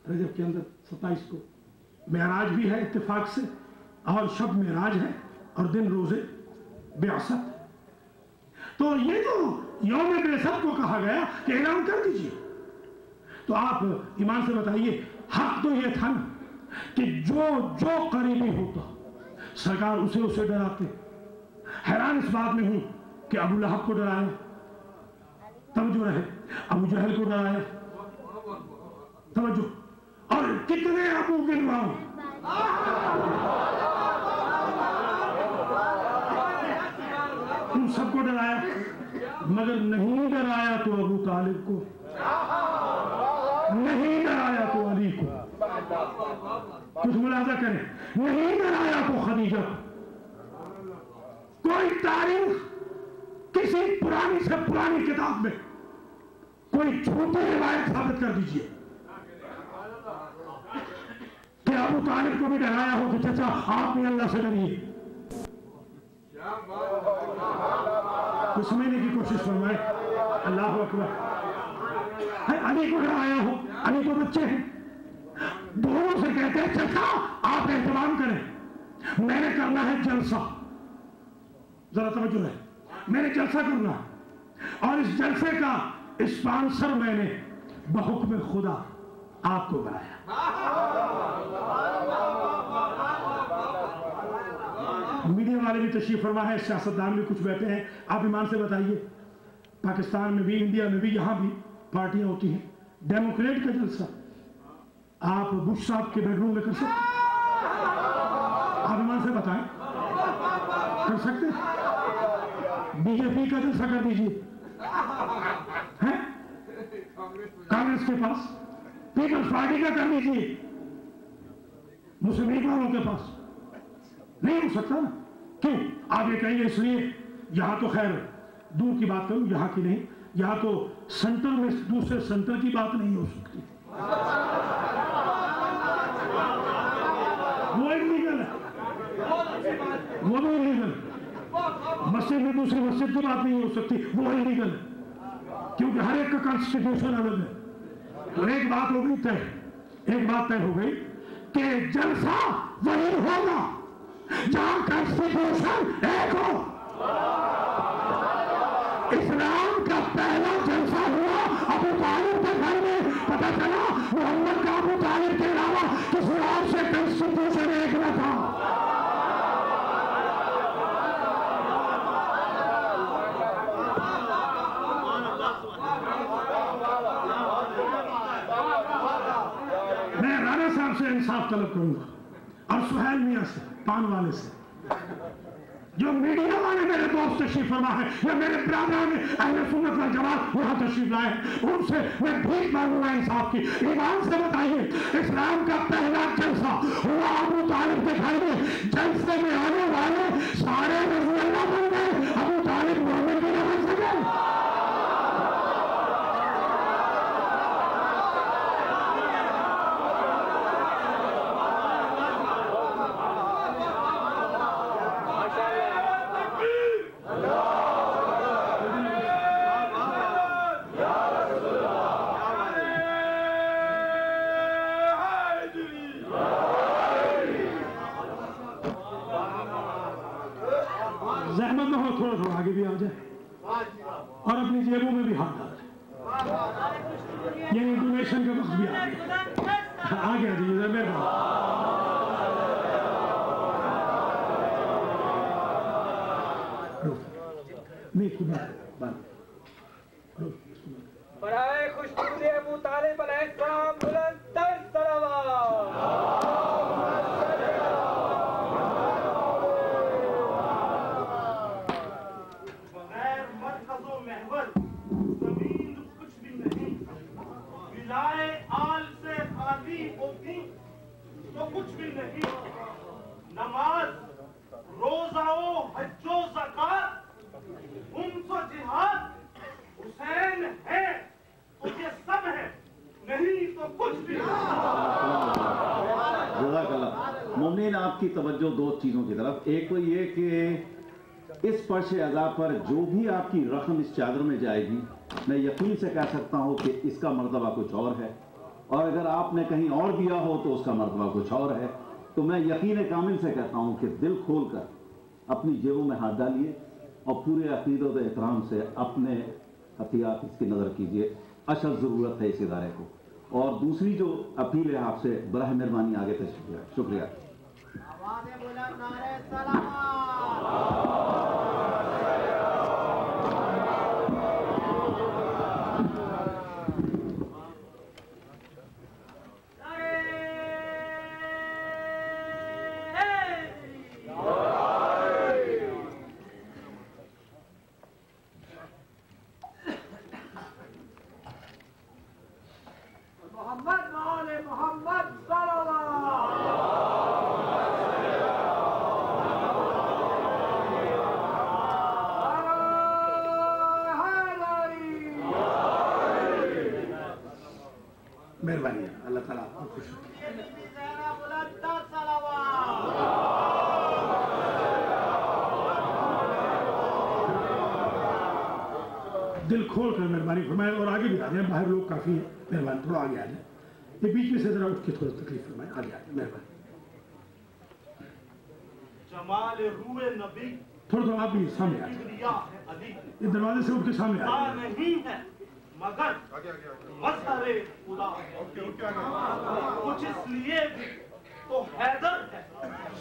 رجب کے اندر 27 کو. معراج بھی ہے اتفاق سے, اور شب معراج ہے اور دن روزے بعثت. تو یہ جو یوم بعثت کو کہا گیا کہ اعلان کر دیجئے, تو آپ ایمان سے بتائیے حق تو یہ تھا نا کہ جو قریبی ہوتا سرکار اسے ڈراتے. حیران اس بات میں ہوں کہ ابو لہب کو ڈرایا, توجہ رہے, ابو جہل کو ڈرایا, توجہ, اور کتنے ابو گنواؤں. ان سب کو ڈرایا, مگر نہیں ڈرایا تو ابو طالب کو, نہیں ڈرایا تو علی کو. کچھ ملاحظہ کریں, نہیں ڈرایا تو خدیجہ. کوئی تاریخ کسی پرانی سے پرانی کتاب میں کوئی جھوٹی روایت ثابت کر دیجئے کہ ابو طالب کو بھی ڈرایا ہو کہ چچا آپ بھی اللہ سے ڈریے. تو سمجھنے کی کوشش فرمائے. اللہ اکبر. علی کو ڈرایا ہو, علی کو بچے ہیں, دونوں سے کہتے ہیں چچا آپ اہتمام کریں, میں نے کرنا ہے جلسہ. ذرا توجہ ہے, میں نے جلسہ کرنا ہے, اور اس جلسے کا اسپانسر میں نے بحکم خدا آپ کو بنایا. میڈیا والے بھی تشریف فرما ہے, سیاستدان بھی کچھ بیٹھے ہیں. آپ ایمان سے بتائیے پاکستان میں بھی, انڈیا میں بھی, یہاں بھی پارٹیاں ہوتی ہیں. ڈیموکریٹ کا جلسہ آپ بش صاحب کے بیڈ روم میں کر سکتے؟ آپ ایمان سے بتائیں, کر سکتے؟ بی جے پی کا جلسہ کر دیجیے, کانگریس کے پاس, پیپلز پارٹی کا کر دیجیے, مسلم لیگ والوں کے پاس نہیں ہو سکتا نا. کیوں؟ آپ یہ کہیں گے اس لیے, یہاں تو خیر دور کی بات کروں, یہاں کی نہیں, یا تو سینٹر میں دوسرے سینٹر کی بات نہیں ہو سکتی، وہ انلیگل ہے، وہ بھی انلیگل ہے۔ مسجد میں دوسری مسجد کی بات نہیں ہو سکتی، وہ انلیگل ہے، کیونکہ ہر ایک کا کانسٹیٹیوشن الگ ہے۔ تو ایک بات ہو گئی طے، ایک بات طے ہو گئی کہ جلسہ وہی ہوگا جہاں کانسٹیٹیوشن ایک ہو۔ اسلام کا پہلا جلسہ ہوا ابو طالب کے گھر میں، پتہ چلا محمد کا ابو طالب کے علاوہ کسی اور سے کانسٹیٹیوشن ایک نہ تھا۔ میں رانا صاحب سے انصاف طلب کروں گا اور سہیل میاں سے، پان والے سے، جو میڈیا والے میرے دوست تشریف فرما ہے یا میرے برادران اہل سنت والجماعت وہاں تشریف لائے، ان سے میں بھیک مانگوں گا انصاف کی۔ ایمان سے بتائیے، اسلام کا پہلا جلسہ ہوا ابو طالب کے گھر میں، جلسے میں آنے والے سارے رضی اللہ بن گئے، ابو طالب محمد بھی نہ بن سکے۔ زحمت نہ ہو، تھوڑا تھوڑا آگے بھی آ جائے اور اپنی جیبوں میں بھی ہاتھ ڈال دیں، یعنی ڈونیشن کا وقت بھی آ گیا، آگے آ جائیے ذرا مہربانی۔ نہیں خود بات برائے خوشنودی ابو طالب علیہ السلام بلند تر صلوات۔ بغیر مرکز و محور زمین کچھ بھی نہیں، ولائے آل سے خالی ہوتی تو کچھ بھی نہیں۔ نماز، روزہ و حج و زکات، خمس و جہاد، حسین ہے تو یہ سب ہے، نہیں تو کچھ بھی نہیں۔ جزاک اللہ۔ مومنین، آپ کی توجہ دو چیزوں کی طرف، ایک تو یہ کہ اس فرش اعضاء پر جو بھی آپ کی رقم اس چادر میں جائے گی، میں یقین سے کہہ سکتا ہوں کہ اس کا مرتبہ کچھ اور ہے، اور اگر آپ نے کہیں اور دیا ہو تو اس کا مرتبہ کچھ اور ہے۔ تو میں یقین کامل سے کہتا ہوں کہ دل کھول کر اپنی جیبوں میں ہاتھ ڈالیے اور پورے عقیدت و احترام سے اپنے ہتھیار اس کی نظر کیجیے، اشد ضرورت ہے اس ادارے کو۔ اور دوسری جو اپیل ہے آپ سے، براہ مہربانی آگے تشریف لائیں۔ شکریہ۔ آواز بلند نعرہ سلامت۔ محمد مال محمد صلوات۔ مہربانی ہے، اللہ تعالیٰ آپ کو خوش رکھے۔ بلند تر صلوات۔ دل کھول کر مہربانی فرمائے اور آگے بھی آ جائیں، باہر لوگ کافی ہیں، مہربانی تھوڑا آگے آ جائیں، یہ بیچ میں سے ذرا اٹھ کے تھوڑا تکلیف فرمائیں، آگے آ جائیں مہربانی۔ جمال روح نبی تھوڑا تھوڑا آپ بھی سامنے آ جائیں، کبریا ہے علی، یہ دروازے سے اٹھ کے سامنے آ خدا جائیں۔ نہیں ہے مگر مظہر خدا ہے۔ کچھ اس لیے بھی تو حیدر ہے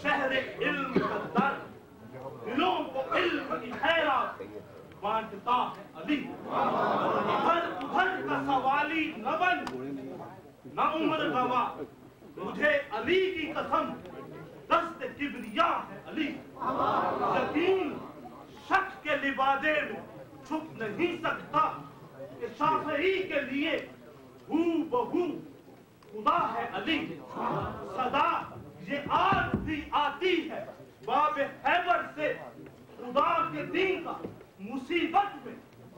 شہر علم کا در، دلوں کو علم کی خیرات بانٹتا ہے علی۔ ادھر ادھر کا سوالی نہ بن، نہ عمر گوا، مجھے علی کی قسم دست کبریا ہے علی۔ یقین شک کے لبادے میں چھپ نہیں سکتا کہ شافعی کے لیے ہو بہو خدا ہے علی۔ صدا یہ آج بھی آتی ہے باب خیبر سے، خدا کے دین کا مصیبت میں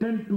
10 to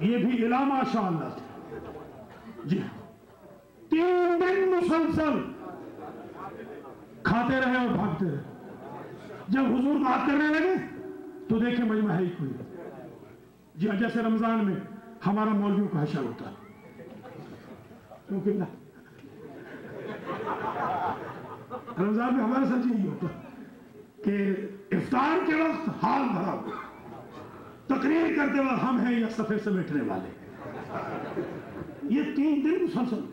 یہ بھی الا ماشاء اللہ تھے. جی 3 دن مسلسل کھاتے رہے اور بھاگتے رہے. جب حضور بات کرنے لگے تو دیکھیں مجمع ہے ہی کوئی. جی جیسے رمضان میں ہمارا مولویوں کا حشر ہوتا ہے کیونکہ رمضان میں ہمارے ساتھ یہی ہوتا کہ افطار کے وقت حال بھرا ہوا, تقریر کرتے وقت ہم ہیں یا صفحے سے بیٹھنے والے. یہ 3 دن مسلسل.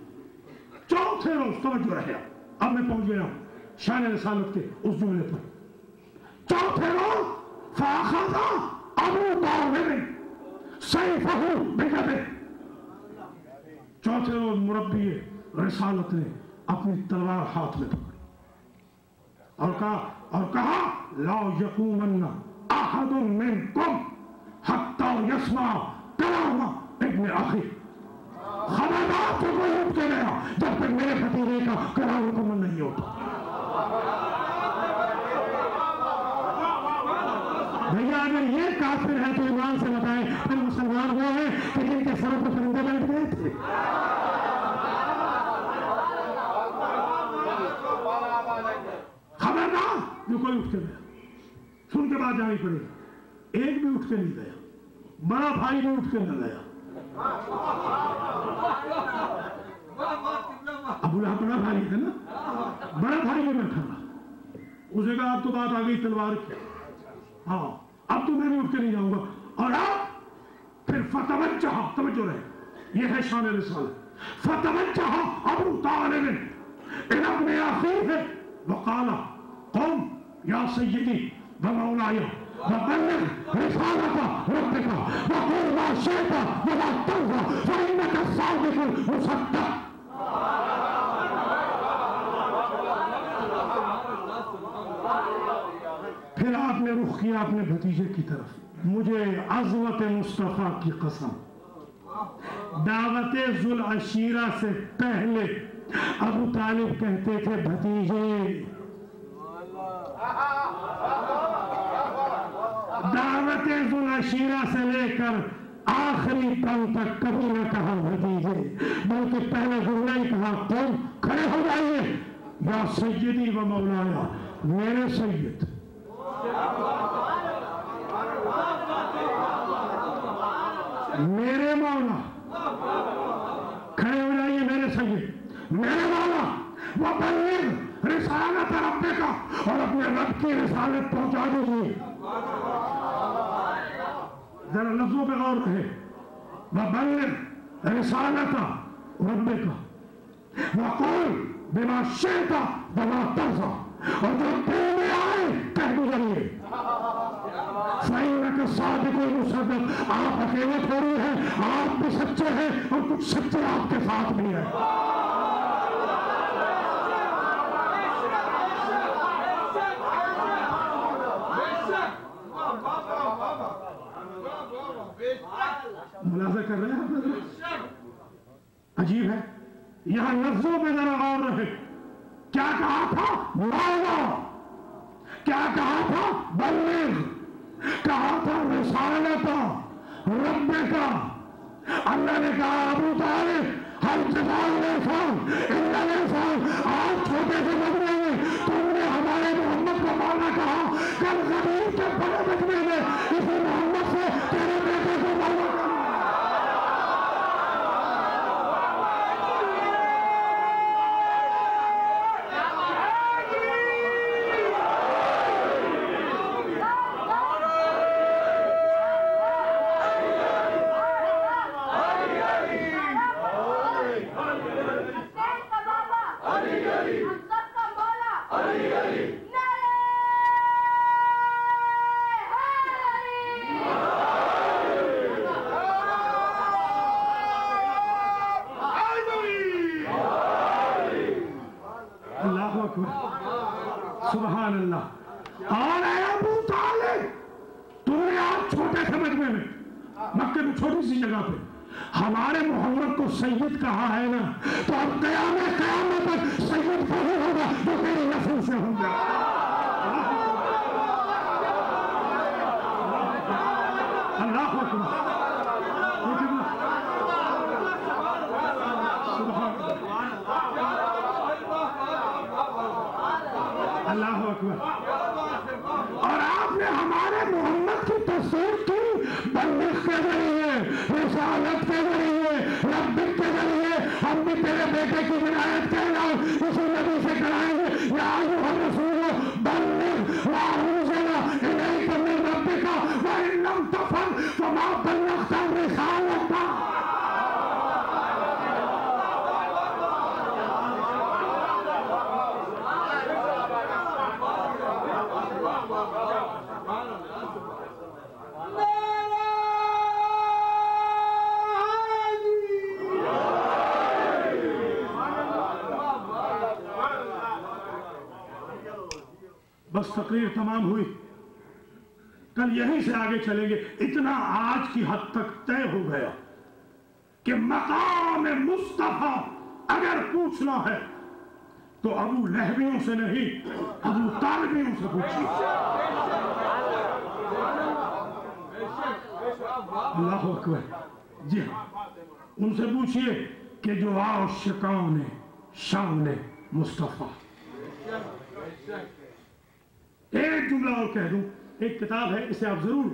چوتھے روز توجہ رہے. اب میں پہنچ گیا ہوں شان رسالت کے اس جملے پر. چوتھے روز فاخذ ابو طالب سیفہ بجبہ. چوتھے روز مربی رسالت نے اپنی تلوار ہاتھ میں پکڑی اور کہا لا یقومن احد منکم حتی یسمع کلام ابن اخی. خبردار تو کوئی اٹھ کے گیا جب تک میرے بھتیجے کا کلام مکمل نہیں ہوتا. بھیا اگر یہ کافر ہے تو ایمان سے بتائیں پھر مسلمان وہ ہیں کہ جن کے سروں پر پرندے بیٹھ گئے تھے. خبردار جو کوئی اٹھ کے گیا. سن کے بعد جانی پڑے گی. ایک بھی اٹھ کے نہیں گیا. بڑا بھائی بھی اٹھ کے نہ گیا. ابو لہب بڑا بھائی ہے نا, بڑا بھائی بھی بیٹھا رہا. اس نے کہا اب تو بات آ گئی تلوار کی. ہاں اب تو میں بھی اٹھ کے نہیں جاؤں گا. اور اب پھر فتوجہ, توجہ رہے, یہ ہے شان رسالت. فتوجہ ابو طالب الى ابن اخیہ وقال قم یا سیدی ومولاي وبلغ رسالة ربك وقل ما شئت ولا ترضى فإنك الصادق المصدق. پھر آپ نے رخ کیا اپنے بھتیجے کی طرف. مجھے عظمت مصطفیٰ کی قسم, دعوت ذوالعشیرہ سے پہلے ابو طالب کہتے تھے بھتیجے. دعوت ذوالعشیرہ سے لے کر آخری پل تک کبھی نہ کہا بھتیجے, بلکہ پہلے جملہ ہی کہا تم کھڑے ہو جائیے یا سیدی و مولایا, میرے سید. میرے مولا, کھڑے ہو جائیے میرے سید, میرے مولا. وبلغ رسالت ربک, اور اپنے رب کی رسالت پہنچا دیجیے. ذرا لفظوں پہ غور رہے. وبلغ رسالت ربک وقل بما شئت ولا ترضى, اور جو دل میں آئے کہہ گزریے. فإنك الصادق المصدق. آپ اکیلے تھوڑی ہیں, آپ بھی سچے ہیں اور کچھ سچے آپ کے ساتھ بھی ہیں. ملاحظہ کر رہے ہیں آپ. عجیب ہے. یہاں لفظوں پہ ذرا غور رہے. کیا کہا تھا مولا, کیا کہا تھا بلغ, کہا تھا رسالت ربک. اللہ نے کہا ابو طالب ہر جزاء الانسان الا الانسان. آج چھوٹے سے مجمع میں تم نے ہمارے محمد کو مولا کہا, کل غدیر کے بڑے مجمع میں اسی محمد سے تیرے بیٹے کو مولا کہا. سبحان اللہ. اور اے ابو طالب, تم نے آج چھوٹے سے مجمع میں مکے میں چھوٹی سی جگہ پہ ہمارے محمد کو سید کہا ہے نا, تو اب قیامت تک سید وہی ہوگا جو تیری نسل سے ہوں گا. اللہ اکبر. اللہ اکبر. اور آپ نے ہمارے محمد کی تصدیق کی بلغ کے ذریعے, رسالت کے ذریعے, ربک کے ذریعے. ہم بھی تیرے بیٹے کی ولایت کہنا اسی نبی سے کرائیں گے. یا ایھا الرسول بلغ ما انزل الیک من ربک وان لم تفعل فما بلغت الرسالۃ. بس تقریر تمام ہوئی, کل یہیں سے آگے چلیں گے. اتنا آج کی حد تک طے ہو گیا کہ مقام مصطفیٰ اگر پوچھنا ہے تو ابو لہبیوں سے نہیں, ابو طالبیوں سے پوچھیے. اللہ اکبر. جی ہاں, ان سے پوچھئے کہ جو عاشقان شان مصطفیٰ. ایک جملہ اور کہہ دوں, ایک کتاب ہے, اسے آپ ضرور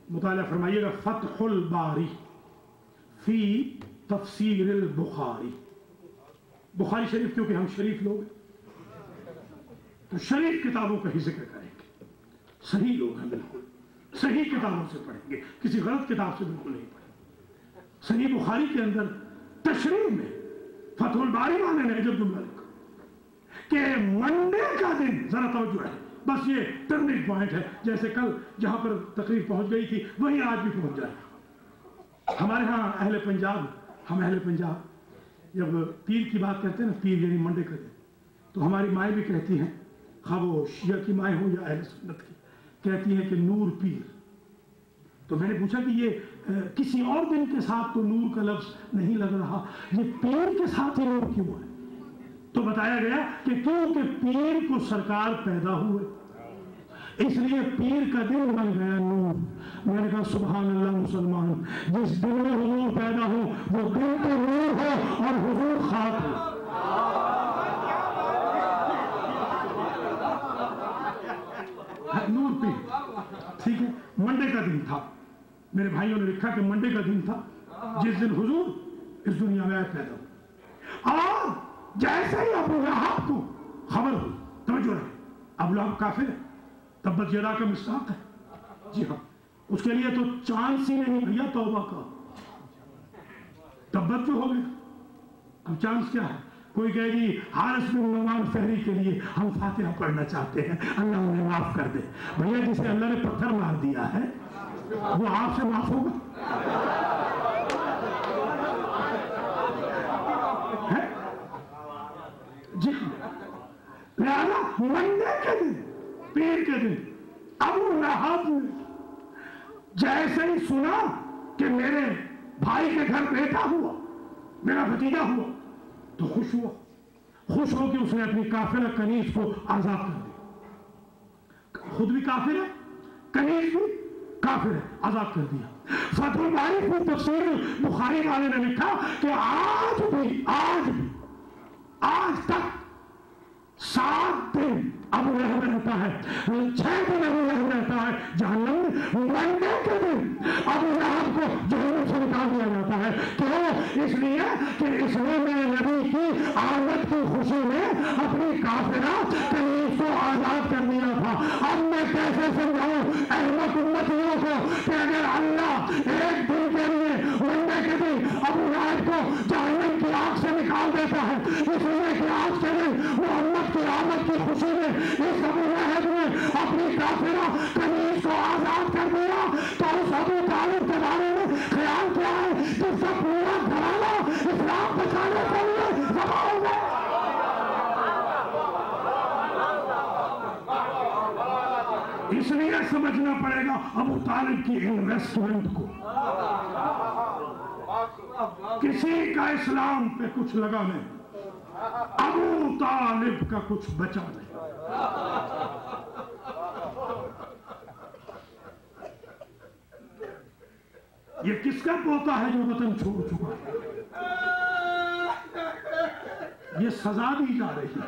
مطالعہ فرمائیے گا, فتح الباری فی تفسیر البخاری. بخاری شریف, کیونکہ ہم شریف لوگ ہیں تو شریف کتابوں کا ہی ذکر کریں گے. صحیح لوگ ہیں, بالکل صحیح کتابوں سے پڑھیں گے, کسی غلط کتاب سے بالکل نہیں پڑھیں گے. صحیح بخاری کے اندر تشریح میں فتح الباری والے نے عجب جملہ لکھا کہ منڈے کا دن, ذرا توجہ ہے, بس یہ ٹرننگ پوائنٹ ہے. جیسے کل جہاں پر تقریر پہنچ گئی تھی وہیں آج بھی پہنچ جائے. ہمارے ہاں اہل پنجاب, ہم اہل پنجاب جب پیر کی بات کرتے ہیں نا, پیر یعنی منڈے کا دن, تو ہماری مائیں بھی کہتی ہیں, خواہ وہ شیعہ کی مائیں ہوں یا اہل سنت کی, کہتی ہیں کہ نور پیر. تو میں نے پوچھا کہ یہ کسی اور دن کے ساتھ تو نور کا لفظ نہیں لگ رہا, یہ پیر کے ساتھ ہی نور کیوں ہے؟ تو بتایا گیا کہ کیونکہ پیر کو سرکار پیدا ہوئے, اس لیے پیر کا دن بن گیا نور. میں نے کہا سبحان اللہ مسلمان, جس دن میں حضور پیدا ہو وہ دن تو نور ہو اور حضور خاک ہو. نور پیر, ٹھیک ہے. منڈے کا دن تھا, میرے بھائیوں نے لکھا کہ منڈے کا دن تھا جس دن حضور اس دنیا میں پیدا ہو. اور جیسے ہی ابو لہب کو خبر ہوئی, توجہ رہے, ابو لہب کافر ہے, تبت یدا کا مصداق ہے. جی ہاں, اس کے لیے تو چانس ہی نہیں بھیا توبہ کا. تبت جو ہو گیا, اب چانس کیا ہے؟ کوئی کہے گی حارث بن نعمان فہری کے لیے ہم فاتحہ پڑھنا چاہتے ہیں, اللہ انہیں معاف کر دے. بھیا جسے اللہ نے پتھر مار دیا ہے وہ آپ سے معاف ہوگا؟ جی لہذا منڈے کے دن, پیر کے دن, ابو لہب جیسے ہی سنا کہ میرے بھائی کے گھر بیٹا ہوا, میرا بھتیجا ہوا, تو خوش ہوا. خوش ہو کہ اس نے اپنی کافرہ کنیز کو آزاد کر دیا. خود بھی کافر ہے, کنیز بھی کافر ہے, آزاد کر دیا. فتح الباری کو تفسیر بخاری والے نے لکھا کہ آج تک 7 دن ابو لہب رہتا ہے, 6 دن ابو لہب رہتا ہے جہنم میں. منڈے کے دن ابو لہب کو جہنم سے نکال دیا جاتا ہے. کیوں؟ اس لیے کہ اس نے میرے نبی کی آمد کی خوشی میں اپنی کافرہ کنیز کو آزاد کر دیا تھا. اب میں کیسے سمجھاؤں احمد امتیوں کو کہ اگر اللہ ایک دن کے لیے منڈے کے دن ابو لہب کو جہنم کی آگ سے نکال دیتا ہے, اس لیے کہ آج کے دن محمد کی آمد کی خوشی میں اس ابو لہب نے اپنی کافرہ کنیز کو آزاد کر دیا, تو اس ابو طالب کے بارے میں خیال کیا ہے جس کا پورا گھرانہ اسلام بچانے کے لیے ذبح ہو گئے. اس لیے سمجھنا پڑے گا ابو طالب کی انویسٹمنٹ کو. کسی کا اسلام پہ کچھ لگا نہیں, ابو طالب کا کچھ بچا نہیں. یہ کس کا پوتا ہے جو وطن چھوڑ چکا ہے؟ یہ سزا دی جا رہی ہے.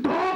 2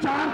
4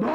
2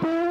3